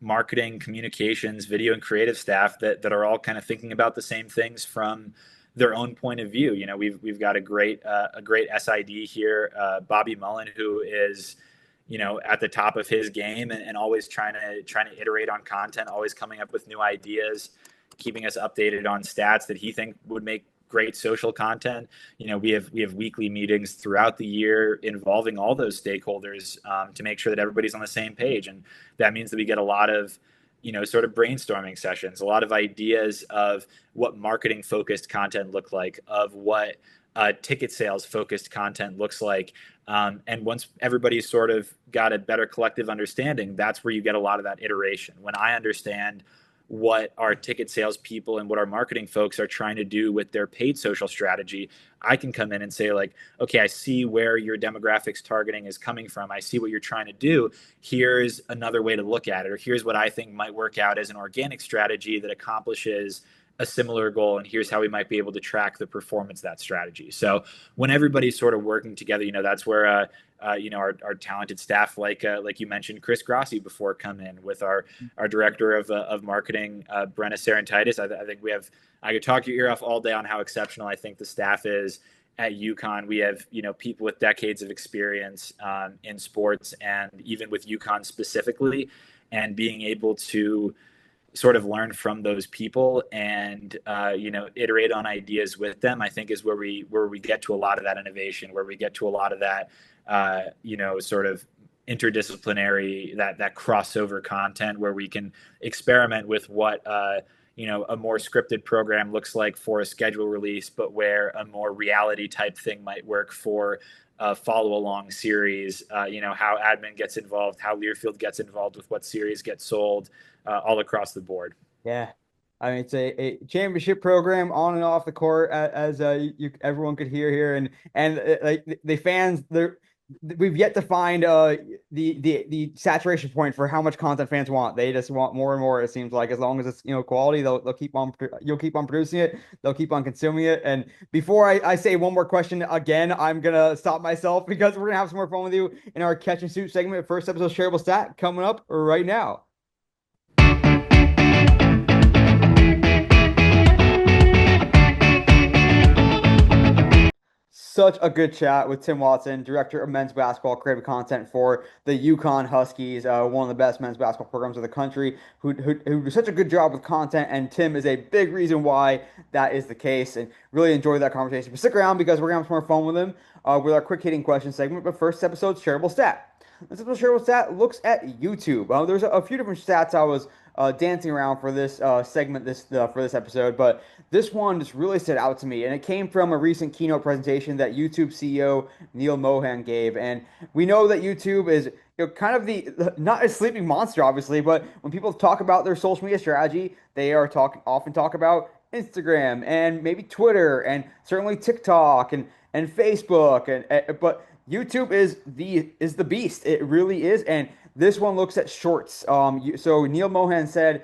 marketing, communications, video, and creative staff that are all kind of thinking about the same things from their own point of view. We've got a great SID here, Bobby Mullen, who is at the top of his game and always trying to iterate on content, always coming up with new ideas, keeping us updated on stats that he think would make great social content. We have weekly meetings throughout the year involving all those stakeholders to make sure that everybody's on the same page, and that means that we get a lot of sort of brainstorming sessions, a lot of ideas of what marketing focused content look like, of what ticket sales focused content looks like. And once everybody's sort of got a better collective understanding, that's where you get a lot of that iteration. When I understand what our ticket sales people and what our marketing folks are trying to do with their paid social strategy, I can come in and say like, okay, I see where your demographics targeting is coming from. I see what you're trying to do. Here's another way to look at it, or here's what I think might work out as an organic strategy that accomplishes a similar goal, and here's how we might be able to track the performance of that strategy. So when everybody's sort of working together, that's where our talented staff, like you mentioned, Chris Grassi before, come in with our director of marketing, Brenna Sarentitis. I think I could talk your ear off all day on how exceptional I think the staff is at UConn. We have people with decades of experience in sports, and even with UConn specifically, and being able to sort of learn from those people and iterate on ideas with them, I think is where we get to a lot of that innovation, where we get to a lot of that sort of interdisciplinary, that crossover content, where we can experiment with what a more scripted program looks like for a schedule release, but where a more reality type thing might work for a follow along series. How admin gets involved, how Learfield gets involved with what series gets sold, all across the board. Yeah. I mean, it's a championship program on and off the court, as everyone could hear here, and like the fans, we've yet to find the saturation point for how much content fans want. They just want more and more. It seems like as long as it's quality, they'll keep on you'll keep on producing it. They'll keep on consuming it. And before I say one more question again, I'm gonna stop myself because we're gonna have some more fun with you in our catch and shoot segment. First episode shareable stat coming up right now. Such a good chat with Tim Watson, director of men's basketball creative content for the UConn Huskies, one of the best men's basketball programs in the country, who do such a good job with content. And Tim is a big reason why that is the case. And really enjoyed that conversation. But stick around because we're gonna have some more fun with him with our quick hitting question segment. But first episode's shareable stat. This episode's shareable stat looks at YouTube. There's a few different stats I was dancing around for this segment for this episode, but this one just really stood out to me, and it came from a recent keynote presentation that YouTube CEO Neil Mohan gave. And we know that YouTube is kind of the not a sleeping monster, obviously, but when people talk about their social media strategy, they are often talk about Instagram and maybe Twitter and certainly TikTok and Facebook, but YouTube is the beast. It really is, and this one looks at shorts. So Neil Mohan said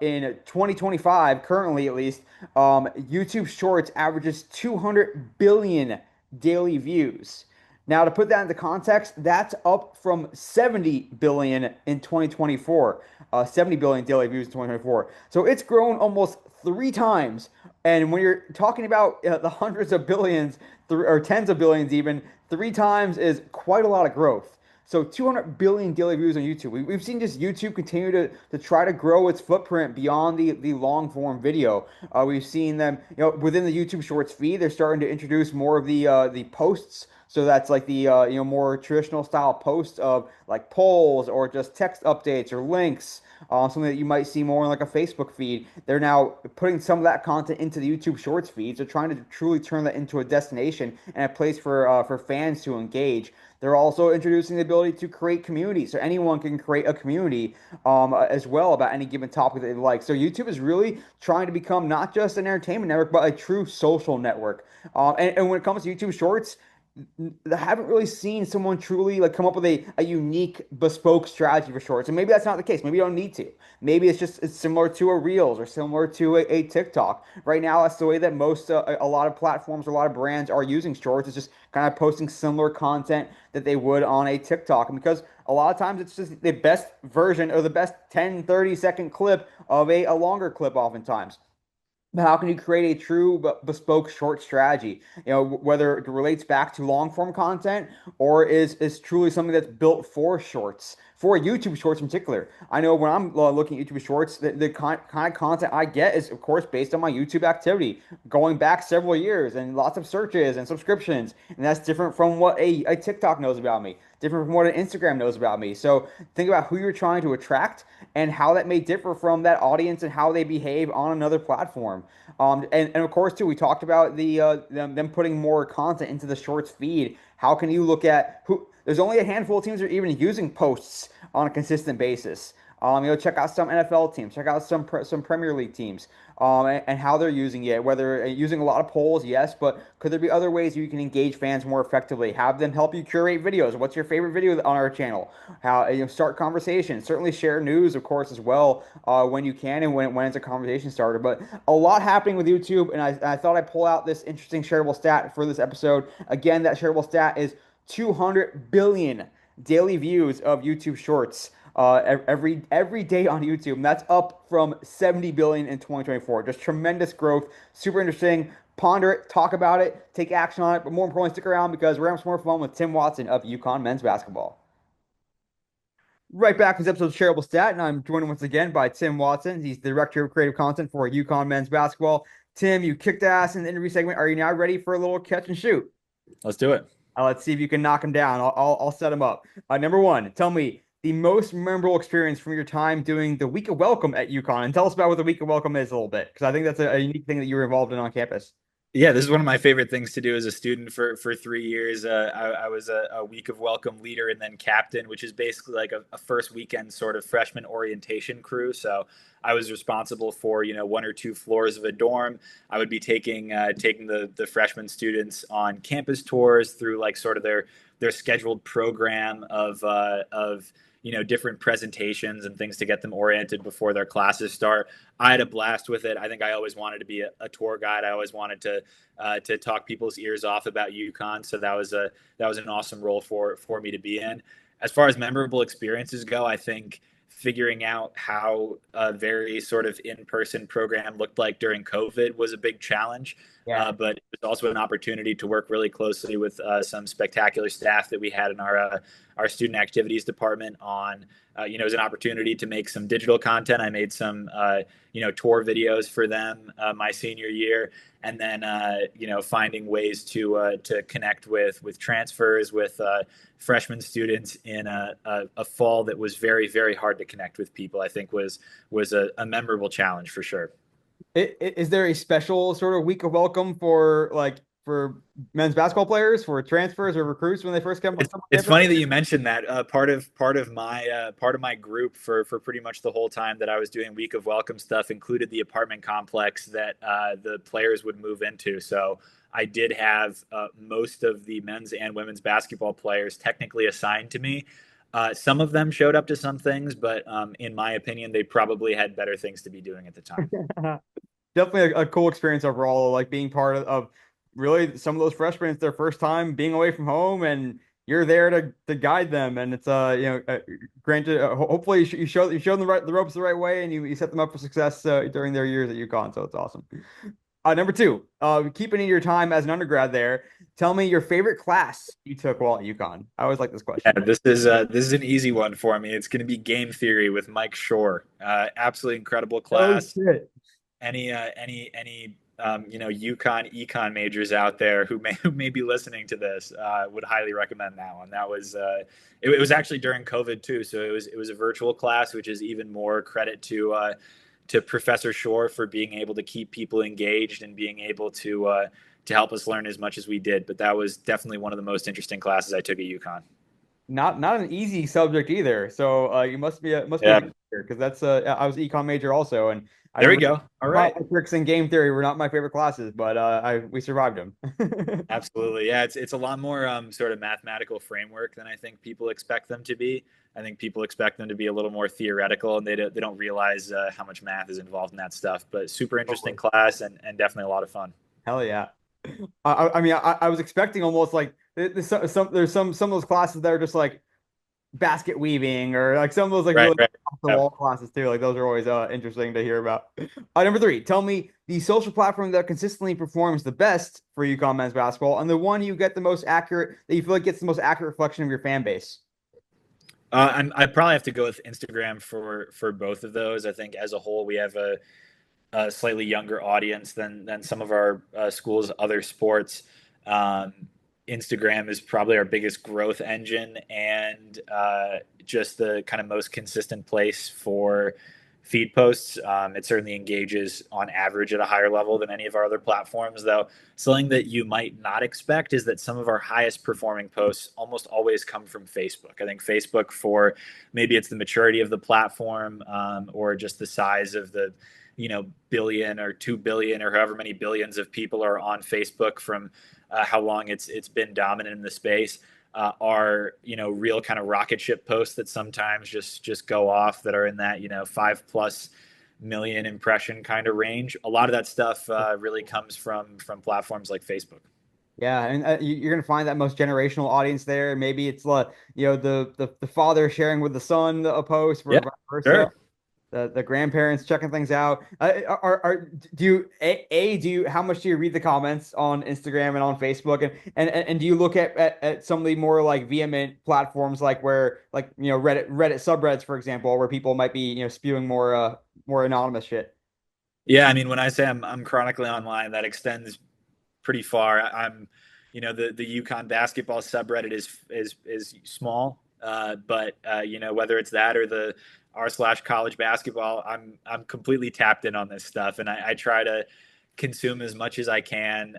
in 2025, currently at least, YouTube Shorts averages 200 billion daily views. Now, to put that into context, that's up from 70 billion in 2024. 70 billion daily views in 2024. So it's grown almost three times. And when you're talking about the hundreds of billions or tens of billions even, three times is quite a lot of growth. So 200 billion daily views on YouTube. We've seen just YouTube continue to try to grow its footprint beyond the long form video. We've seen them, within the YouTube Shorts feed, they're starting to introduce more of the posts So that's like the more traditional style posts of like polls or just text updates or links, something that you might see more in like a Facebook feed. They're now putting some of that content into the YouTube Shorts feeds. They're trying to truly turn that into a destination and a place for fans to engage. They're also introducing the ability to create communities, so anyone can create a community as well about any given topic that they like. So YouTube is really trying to become not just an entertainment network, but a true social network. And when it comes to YouTube Shorts, I haven't really seen someone truly like come up with a unique bespoke strategy for shorts. And maybe that's not the case. Maybe you don't need to. Maybe it's similar to a Reels or similar to a TikTok. Right now, that's the way that most a lot of platforms, a lot of brands are using shorts. It's just kind of posting similar content that they would on a TikTok. And because a lot of times it's just the best version or the best 10, 30-second clip of a longer clip oftentimes. But how can you create a true but bespoke short strategy? Whether it relates back to long form content or is truly something that's built for shorts, for YouTube Shorts in particular. I know when I'm looking at YouTube Shorts, the kind of content I get is, of course, based on my YouTube activity, going back several years and lots of searches and subscriptions. And that's different from what a TikTok knows about me, different from what an Instagram knows about me. So think about who you're trying to attract and how that may differ from that audience and how they behave on another platform. And of course, too, we talked about them putting more content into the shorts feed. How can you look at who? There's only a handful of teams that are even using posts on a consistent basis. Check out some NFL teams, check out some Premier League teams, and how they're using it. Whether using a lot of polls, yes, but could there be other ways you can engage fans more effectively? Have them help you curate videos. What's your favorite video on our channel? How start conversations. Certainly share news, of course, as well when you can and when it's a conversation starter. But a lot happening with YouTube, and I thought I'd pull out this interesting shareable stat for this episode. Again, that shareable stat is 200 billion daily views of YouTube Shorts every day on YouTube. And that's up from 70 billion in 2024. Just tremendous growth. Super interesting. Ponder it, talk about it, take action on it, but more importantly, stick around because we're having some more fun with Tim Watson of UConn men's basketball. Right back in this episode of Shareable Stat, and I'm joined once again by Tim Watson. He's the Director of Creative Content for UConn men's basketball. Tim, you kicked ass in the interview segment. Are you now ready for a little catch and shoot? Let's do it. Let's see if you can knock him down. I'll set him up. Number one, tell me the most memorable experience from your time doing the Week of Welcome at UConn, and tell us about what the Week of Welcome is a little bit, because I think that's a unique thing that you were involved in on campus. Yeah, this is one of my favorite things to do as a student for 3 years. I was a week of welcome leader and then captain, which is basically like a first weekend sort of freshman orientation crew. So I was responsible for one or two floors of a dorm. I would be taking the freshman students on campus tours through like sort of their scheduled program of different presentations and things to get them oriented before their classes start. I had a blast with it. I think I always wanted to be a tour guide. I always wanted to talk people's ears off about UConn. So that was an awesome role for me to be in. As far as memorable experiences go, I think figuring out how a very sort of in-person program looked like during COVID was a big challenge. Yeah. But it was also an opportunity to work really closely with some spectacular staff that we had in our student activities department on, it was an opportunity to make some digital content. I made some, tour videos for them my senior year, and then, finding ways to connect with transfers, with freshman students in a fall that was very, very hard to connect with people. I think was a memorable challenge for sure. Is there a special sort of week of welcome for men's basketball players, for transfers or recruits when they first come It's on it's campus? funny that you mentioned that. Part of my group for pretty much the whole time that I was doing week of welcome stuff included the apartment complex that the players would move into. So I did have most of the men's and women's basketball players technically assigned to me. Some of them showed up to some things, but in my opinion, they probably had better things to be doing at the time. Definitely a cool experience overall, like being part of really some of those freshmen. It's their first time being away from home, and you're there to guide them. And it's granted, hopefully you show them the ropes the right way, and you set them up for success during their years at UConn. So it's awesome. Number two, keeping in your time as an undergrad there, tell me your favorite class you took while at UConn. I always like this Yeah, question. this is an easy one for me. It's going to be game theory with Mike Shore. Absolutely incredible Oh class. shit. Any UConn econ majors out there who may be listening to this, would highly recommend that one. That was it was actually during COVID too, so it was a virtual class, which is even more credit to Professor Shore for being able to keep people engaged and being able to help us learn as much as we did. But that was definitely one of the most interesting classes I took at UConn. Not an easy subject either. So you must be a Yeah, good because that's I was econ major also, and I there we remember go. All right. econometrics and game theory were not my favorite classes, but I we survived them. Absolutely. Yeah, it's a lot more sort of mathematical framework than I think people expect them to be. I think people expect them to be a little more theoretical, and they don't realize how much math is involved in that stuff. But super interesting Totally. class, and definitely a lot of fun. Hell yeah. I mean, I was expecting almost like there's some of those classes that are just like basket weaving or like some of those like Right, really right. off the Yep. wall classes too. Like those are always interesting to hear about. Number three, tell me the social platform that consistently performs the best for UConn men's basketball and the one you get the most accurate that you feel like gets the most accurate reflection of your fan base. I probably have to go with Instagram for both of those. I think as a whole we have a slightly younger audience than some of our schools' other sports. Um, Instagram is probably our biggest growth engine and just the kind of most consistent place for feed posts. It certainly engages on average at a higher level than any of our other platforms, though. Something that you might not expect is that some of our highest performing posts almost always come from Facebook. I think Facebook, for maybe it's the maturity of the platform, or just the size of the billion or 2 billion or however many billions of people are on Facebook from how long it's been dominant in the space, are real kind of rocket ship posts that sometimes just go off that are in that 5+ million impression kind of range. A lot of that stuff really comes from platforms like Facebook. Yeah, and you're gonna find that most generational audience there. Maybe it's the father sharing with the son a post, or Yeah, vice versa. sure. The grandparents checking things out. Do you do you how much do you read the comments on Instagram and on Facebook and do you look at some of the more like vehement platforms like where like Reddit subreddits for example where people might be spewing more anonymous shit. Yeah, I mean, when I say I'm chronically online, that extends pretty far. The UConn basketball subreddit is small, but whether it's that or the r/college basketball, I'm completely tapped in on this stuff, and I try to consume as much as I can,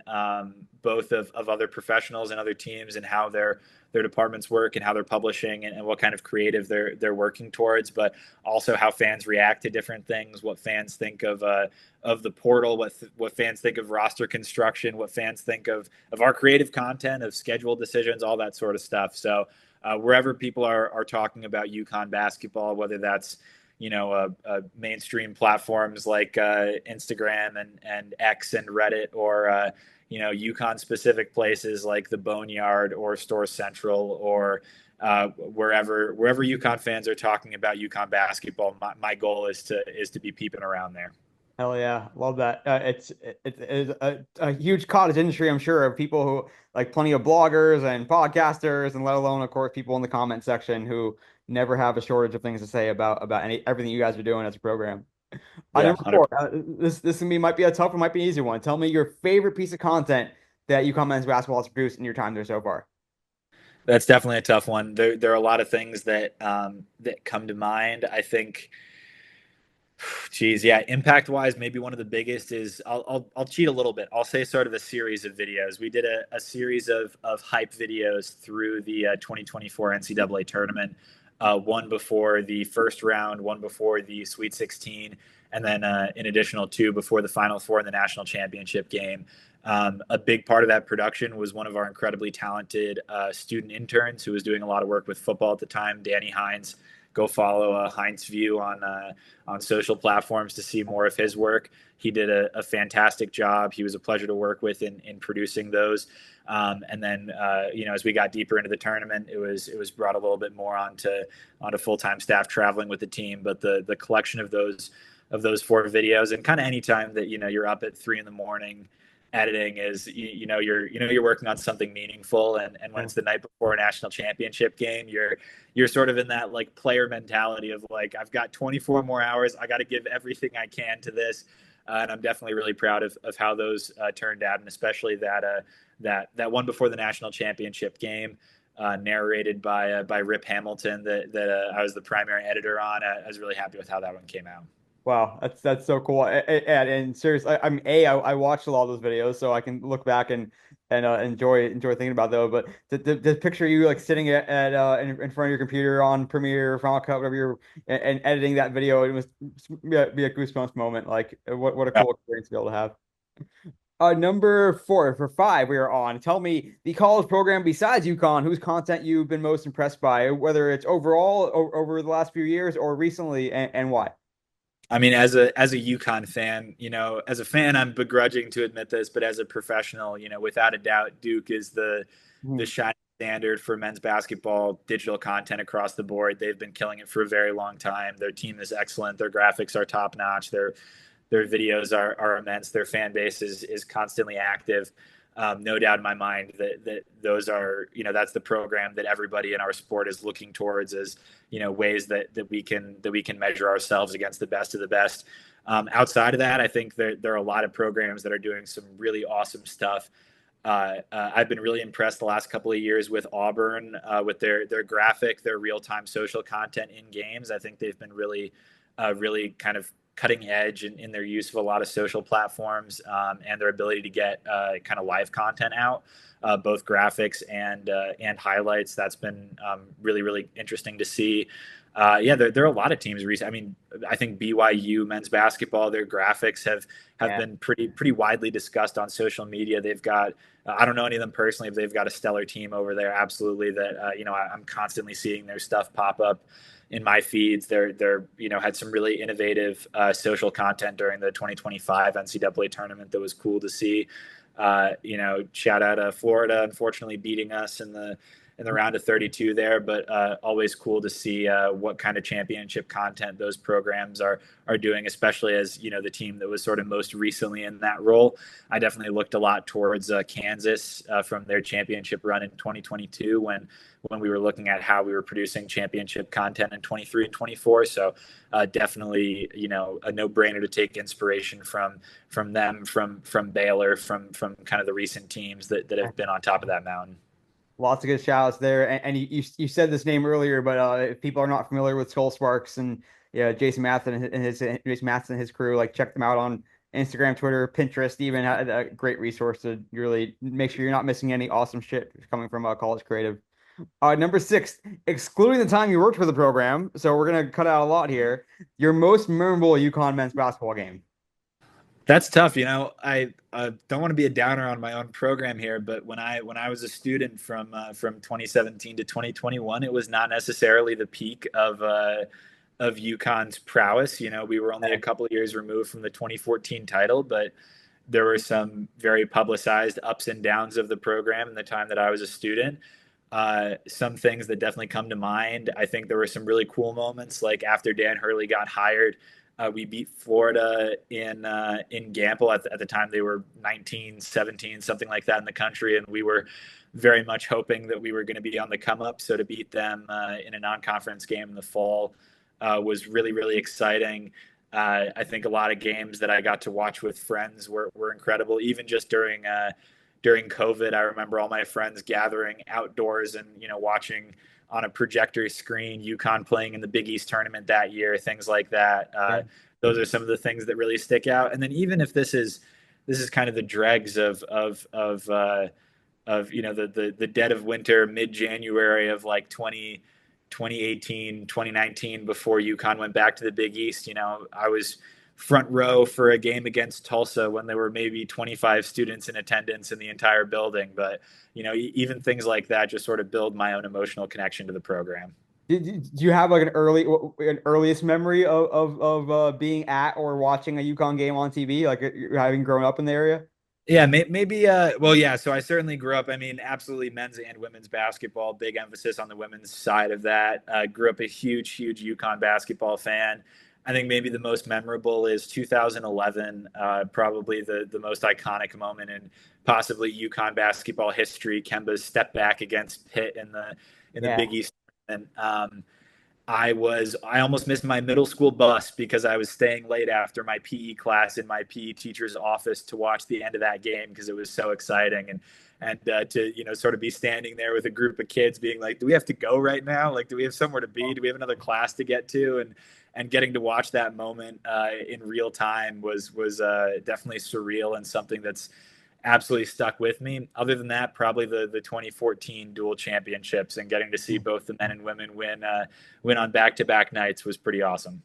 both of other professionals and other teams and how their departments work and how they're publishing and what kind of creative they're working towards, but also how fans react to different things, what fans think of the portal, what fans think of roster construction, what fans think of our creative content, of schedule decisions, all that sort of stuff. So wherever people are talking about UConn basketball, whether that's mainstream platforms like Instagram and X and Reddit, or UConn specific places like the Boneyard or Store Central, or wherever UConn fans are talking about UConn basketball, my goal is to be peeping around there. Hell yeah, love that. It's a huge cottage industry, I'm sure, of people who like plenty of bloggers and podcasters, and let alone, of course, people in the comment section who never have a shortage of things to say about everything you guys are doing as a program. Yeah, Number 100%. four, this might be a tough one, might be an easy one. Tell me your favorite piece of content that UConn men's basketball has produced in your time there so far. That's definitely a tough one. There are a lot of things that come to mind. I think, geez, yeah, impact wise, maybe one of the biggest is I'll cheat a little bit. I'll say sort of a series of videos. We did a series of hype videos through the 2024 NCAA tournament. One before the first round, one before the Sweet 16, and then an additional two before the Final Four in the national championship game. A big part of that production was one of our incredibly talented student interns who was doing a lot of work with football at the time, Danny Hines. Go follow Heinz View on social platforms to see more of his work. He did a fantastic job. He was a pleasure to work with in producing those. And then as we got deeper into the tournament, it was brought a little bit more onto full-time staff traveling with the team. But the collection of those four videos, and kind of anytime that you're up at 3 a.m. editing, is you're working on something meaningful, and when Yeah. it's the night before a national championship game, you're sort of in that like player mentality of like, I've got 24 more hours, I got to give everything I can to this. and I'm definitely really proud of how those turned out, and especially that one before the national championship game, narrated by Rip Hamilton that I was the primary editor on. I was really happy with how that one came out. Wow, that's so cool. And seriously, I mean, I watched a lot of those videos, so I can look back and enjoy thinking about those. But the picture you like sitting in front of your computer on Premiere, Final Cut, whatever you're, and editing that video, it was be a goosebumps moment. Like, what a cool experience to be able to have. Number four for five, we are on. Tell me the college program besides UConn, whose content you've been most impressed by, whether it's overall over the last few years or recently, and why. I mean, as a UConn fan, as a fan, I'm begrudging to admit this, but as a professional, without a doubt, Duke is the Mhm. shining standard for men's basketball digital content across the board. They've been killing it for a very long time. Their team is excellent. Their graphics are top notch. Their videos are immense. Their fan base is constantly active. No doubt in my mind that those are, that's the program that everybody in our sport is looking towards as, ways that we can measure ourselves against the best of the best. Outside of that, I think there are a lot of programs that are doing some really awesome stuff. I've been really impressed the last couple of years with Auburn, with their graphic, their real time social content in games. I think they've been really kind of cutting edge in their use of a lot of social platforms, and their ability to get kind of live content out, both graphics and highlights. That's been really interesting to see. Yeah, there are a lot of teams recently. I mean, I think BYU men's basketball, their graphics have Yeah. been pretty widely discussed on social media. They've got I don't know any of them personally, but they've got a stellar team over there. Absolutely, that I'm constantly seeing their stuff pop up in my feeds. They're had some really innovative social content during the 2025 NCAA tournament that was cool to see. Shout out Florida, unfortunately beating us in the round of 32 there, but always cool to see what kind of championship content those programs are doing, especially as the team that was sort of most recently in that role. I definitely looked a lot towards Kansas from their championship run in 2022 when we were looking at how we were producing championship content in 23 and 24. So definitely a no-brainer to take inspiration from them, from Baylor, from kind of the recent teams that have been on top of that mountain. Lots of good shout outs there. And you said this name earlier, but if people are not familiar with Skull Sparks and yeah, Jason Matheson and his crew, like check them out on Instagram, Twitter, Pinterest, even a great resource to really make sure you're not missing any awesome shit coming from college creative. Number six, excluding the time you worked for the program, so we're gonna cut out a lot here. Your most memorable UConn men's basketball game. That's tough. I don't want to be a downer on my own program here, but when I was a student from 2017 to 2021, it was not necessarily the peak of UConn's prowess. We were only a couple of years removed from the 2014 title, but there were some very publicized ups and downs of the program in the time that I was a student. Some things that definitely come to mind. I think there were some really cool moments, like after Dan Hurley got hired. We beat Florida in Gamble at the time. They were 19, 17, something like that in the country, and we were very much hoping that we were going to be on the come up. So to beat them in a non-conference game in the fall was really exciting. I think a lot of games that I got to watch with friends were incredible. Even just during COVID, I remember all my friends gathering outdoors and watching on a projector screen, UConn playing in the Big East tournament that year, things like that. Yeah. Those are some of the things that really stick out. And then even if this is kind of the dregs of the dead of winter, mid January of like 2018, 2019, before UConn went back to the Big East. I was front row for a game against Tulsa when there were maybe 25 students in attendance in the entire building. But even things like that just sort of build my own emotional connection to the program. Do you have like an earliest memory of being at or watching a UConn game on TV, like having grown up in the area? Yeah, maybe. Well, yeah. So I certainly grew up. I mean, absolutely, men's and women's basketball. Big emphasis on the women's side of that. Grew up a huge UConn basketball fan. I think maybe the most memorable is 2011. Probably the most iconic moment in possibly UConn basketball history. Kemba's step back against Pitt in the Yeah. Big East. And I almost missed my middle school bus because I was staying late after my PE class in my PE teacher's office to watch the end of that game because it was so exciting. And to sort of be standing there with a group of kids being like, do we have to go right now? Like, do we have somewhere to be? Do we have another class to get to? And getting to watch that moment in real time was definitely surreal and something that's absolutely stuck with me. Other than that, probably the 2014 dual championships and getting to see both the men and women win on back-to-back nights was pretty awesome.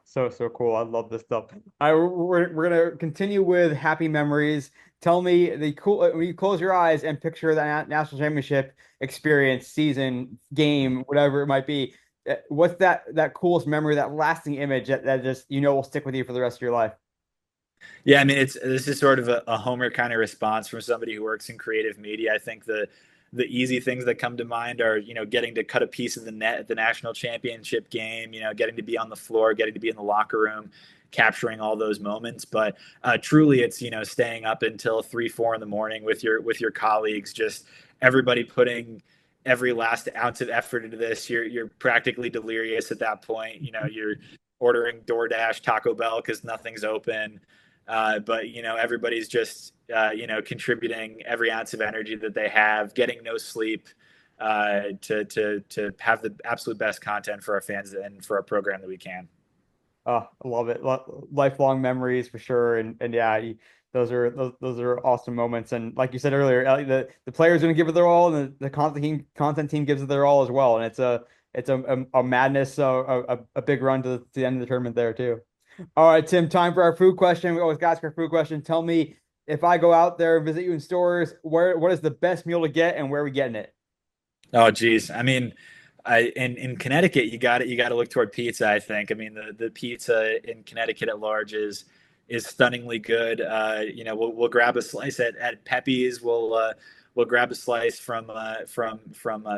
So cool. I love this stuff. We're gonna continue with happy memories. Tell me the cool when you close your eyes and picture that national championship experience, season, game, whatever it might be. What's that coolest memory, that lasting image that just will stick with you for the rest of your life? Yeah, I mean, this is sort of a Homer kind of response from somebody who works in creative media. I think the easy things that come to mind are, getting to cut a piece of the net at the national championship game, getting to be on the floor, getting to be in the locker room, capturing all those moments. But truly, it's staying up until 3, 4 in the morning with your colleagues, just everybody putting every last ounce of effort into this. You're practically delirious at that point. You're ordering DoorDash, Taco Bell because nothing's open. But everybody's just contributing every ounce of energy that they have, getting no sleep to have the absolute best content for our fans and for our program that we can. Oh, I love it. Lifelong memories for sure. And yeah, those are awesome moments. And like you said earlier, the players going to give it their all, and the content team gives it their all as well. And it's a madness, a big run to the end of the tournament there too. All right, Tim, time for our food question. We always ask our food question. Tell me, if I go out there and visit you in stores, what is the best meal to get and where are we getting it? Oh, geez. I mean, in Connecticut, you got to look toward pizza. I think. I mean, the pizza in Connecticut at large is stunningly good. We'll grab a slice at Pepe's. We'll grab a slice from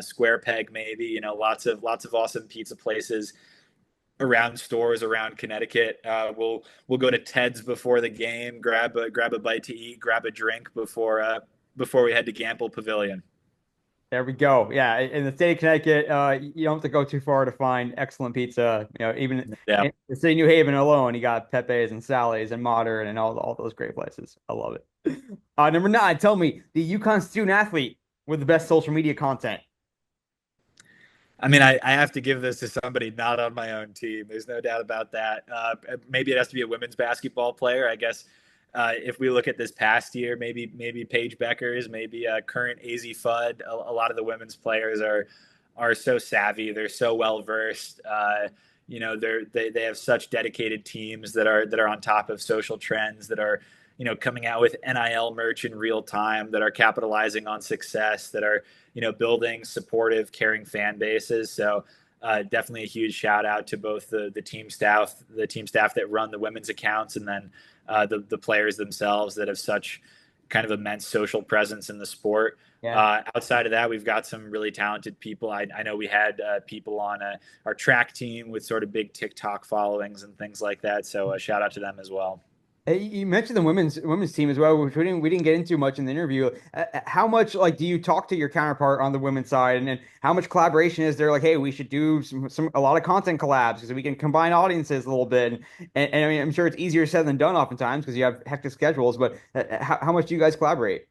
Square Peg, maybe. Lots of awesome pizza places around stores around Connecticut. We'll go to Ted's before the game, grab a bite to eat, grab a drink before we head to Gamble Pavilion. There we go. Yeah, in the state of Connecticut, you don't have to go too far to find excellent pizza. Even Yeah. in the city of New Haven alone, you got Pepe's and Sally's and Modern and all those great places. I love it. Number nine, tell me the UConn student athlete with the best social media content. I mean, I have to give this to somebody not on my own team. There's no doubt about that. Maybe it has to be a women's basketball player. I guess if we look at this past year, maybe Paige Beckers, maybe current AZ Fudd. A lot of the women's players are so savvy. They're so well versed. They have such dedicated teams that are on top of social trends, that are coming out with NIL merch in real time, that are capitalizing on success, that are building supportive, caring fan bases. So definitely a huge shout out to both the team staff, that run the women's accounts, and then the players themselves that have such kind of immense social presence in the sport. Yeah. Outside of that, we've got some really talented people. I know we had people on our track team with sort of big TikTok followings and things like that. So shout out to them as well. Hey, you mentioned the women's team as well, which we didn't get into much in the interview. How much like do you talk to your counterpart on the women's side, and then how much collaboration is there? Like, hey, we should do a lot of content collabs because we can combine audiences a little bit. And I mean, I'm sure it's easier said than done oftentimes because you have hectic schedules. But how much do you guys collaborate?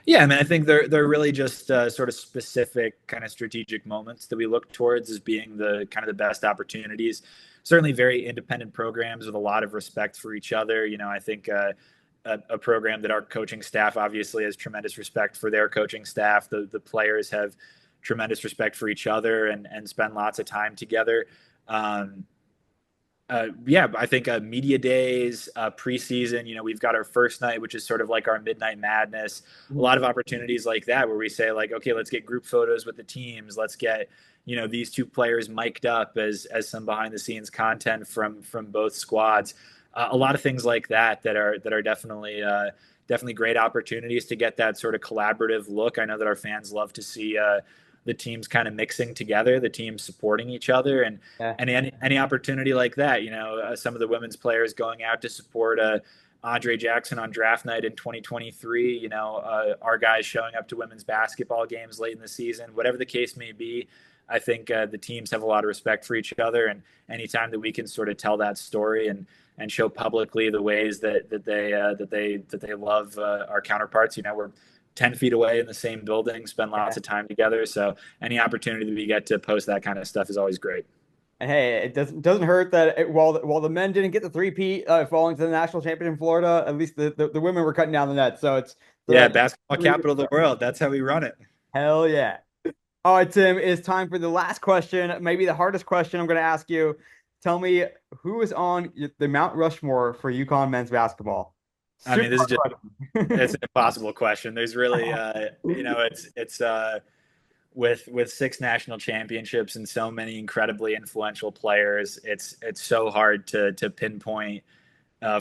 Yeah, I mean, I think they're really just sort of specific kind of strategic moments that we look towards as being the kind of the best opportunities. Certainly, very independent programs with a lot of respect for each other. I think a program that our coaching staff obviously has tremendous respect for their coaching staff. The players have tremendous respect for each other and spend lots of time together. Um, yeah, I think media days, preseason, we've got our first night, which is sort of like our midnight madness. A Mhm. lot of opportunities like that where we say like, okay, let's get group photos with the teams. Let's get, these two players mic'd up as some behind the scenes content from both squads. A lot of things like that are definitely great opportunities to get that sort of collaborative look. I know that our fans love to see the teams kind of mixing together, the teams supporting each other, and Yeah. any opportunity like that. Some of the women's players going out to support Andre Jackson on draft night in 2023. Our guys showing up to women's basketball games late in the season, whatever the case may be. I think the teams have a lot of respect for each other, and anytime that we can sort of tell that story and show publicly the ways that they love our counterparts. We're 10 feet away in the same building, spend lots of time together. So any opportunity that we get to post that kind of stuff is always great. And hey, it doesn't hurt that while the men didn't get the three-peat falling to the national champion in Florida, at least the women were cutting down the net. So it's Yeah, the basketball capital of the world. That's how we run it. hell yeah. All right, Tim, it's time for the last question, maybe the hardest question I'm going to ask you. Tell me who is on the Mount Rushmore for UConn men's basketball? I mean, Super this is just hard it's question. an impossible question. There's really it's with six national championships and so many incredibly influential players, it's so hard to pinpoint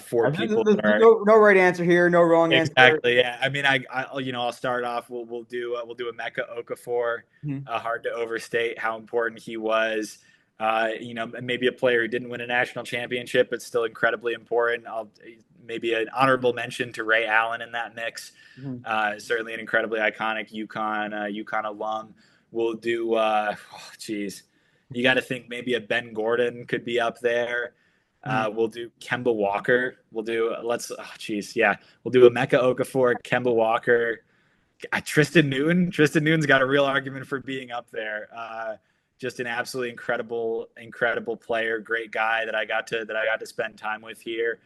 four people There's that are no right answer here, no wrong answer. exactly. Yeah, I mean, I'll start off. We'll do a Mecca Okafor. Mhm. Hard to overstate how important he was. Maybe a player who didn't win a national championship, but still incredibly important. I'll maybe an honorable mention to Ray Allen in that mix. Mhm. Certainly an incredibly iconic UConn alum. We'll do. Geez, you got to think maybe a Ben Gordon could be up there. Mhm. We'll do Kemba Walker. We'll do yeah. We'll do a Mecca Okafor, Kemba Walker, Tristan Newton. Tristan Newton's got a real argument for being up there. Just an absolutely incredible player, great guy that I got to spend time with here.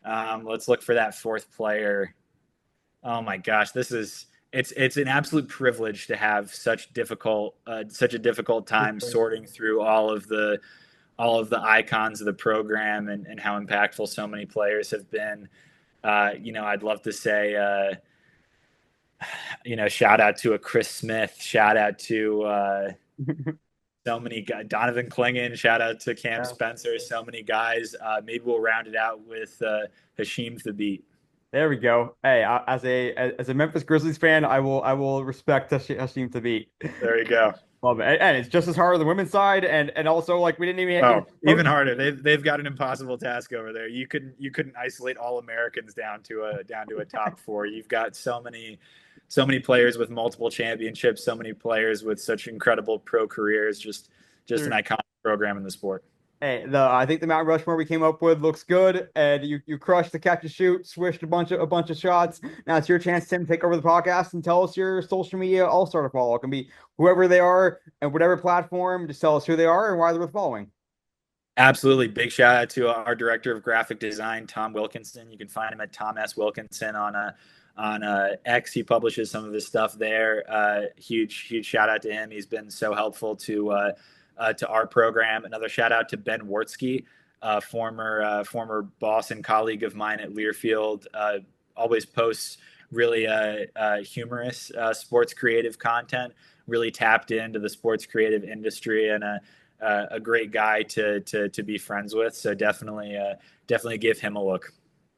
Let's look for that fourth player. Oh my gosh, it's an absolute privilege to have such a difficult time sorting through all of the icons of the program and how impactful so many players have been. I'd love to say, shout out to a Chris Smith, shout out to so many guys, Donovan Klingon, shout out to Cam Yeah. Spencer, so many guys. Maybe we'll round it out with Hashim Thabit. There we go. Hey, as a Memphis Grizzlies fan, I will respect Hashim Thabit. There you go. Love it, and it's just as hard on the women's side, and also like we didn't even. Oh, even harder. They've got an impossible task over there. You couldn't isolate all Americans down to a top four. You've got so many players with multiple championships, so many players with such incredible pro careers. Just an iconic program in the sport. Hey, I think the Mount Rushmore we came up with looks good, and you crushed the catch and shoot, swished a bunch of shots. Now it's your chance, Tim, to take over the podcast and tell us your social media all-star to follow. It can be whoever they are and whatever platform. Just tell us who they are and why they're worth following. Absolutely. Big shout out to our director of graphic design, Tom Wilkinson. You can find him at Tom S. Wilkinson on X. He publishes some of his stuff there. Huge shout out to him. He's been so helpful to our program. Another shout out to Ben Wartsky, former boss and colleague of mine at Learfield. Always posts really humorous sports creative content. Really tapped into the sports creative industry, and a great guy to be friends with. So definitely give him a look.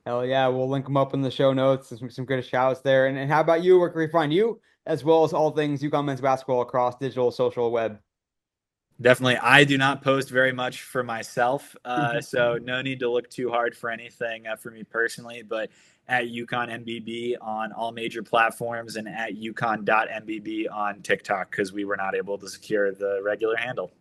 Hell yeah, we'll link them up in the show notes. Some good shouts there. And how about you? Where can we find you? As well as all things UConn men's basketball across digital, social, web. Definitely. I do not post very much for myself, so no need to look too hard for anything for me personally, but at UConn MBB on all major platforms and at UConn.MBB on TikTok because we were not able to secure the regular handle.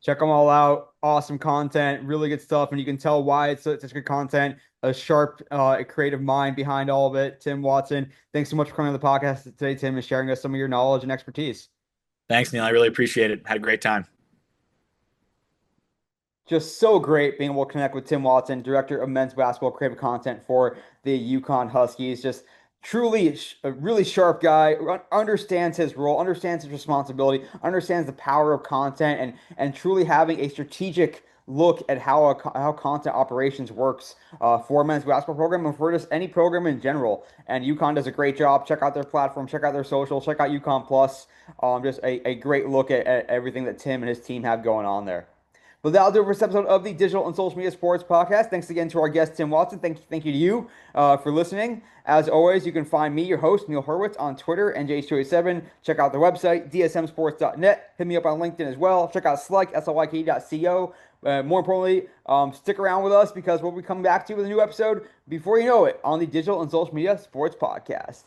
Check them all out. Awesome content, really good stuff, and you can tell why it's such good content. A sharp, creative mind behind all of it. Tim Watson, thanks so much for coming on the podcast today, Tim, and sharing us some of your knowledge and expertise. Thanks, Neil. I really appreciate it. Had a great time. Just so great being able to connect with Tim Watson, director of men's basketball creative content for the UConn Huskies. Just truly a really sharp guy, understands his role, understands his responsibility, understands the power of content, and truly having a strategic look at how content operations works for a men's basketball program and for just any program in general. And UConn does a great job. Check out their platform, check out their social, check out UConn Plus. Just a great look at everything that Tim and his team have going on there. But that'll do it for this episode of the Digital and Social Media Sports Podcast. Thanks again to our guest, Tim Watson. Thank you to you for listening. As always, you can find me, your host, Neil Horwitz, on Twitter, NJ287. Check out the website, dsmsports.net. Hit me up on LinkedIn as well. Check out Slyk, SLYK.co. More importantly, stick around with us because we'll be coming back to you with a new episode before you know it on the Digital and Social Media Sports Podcast.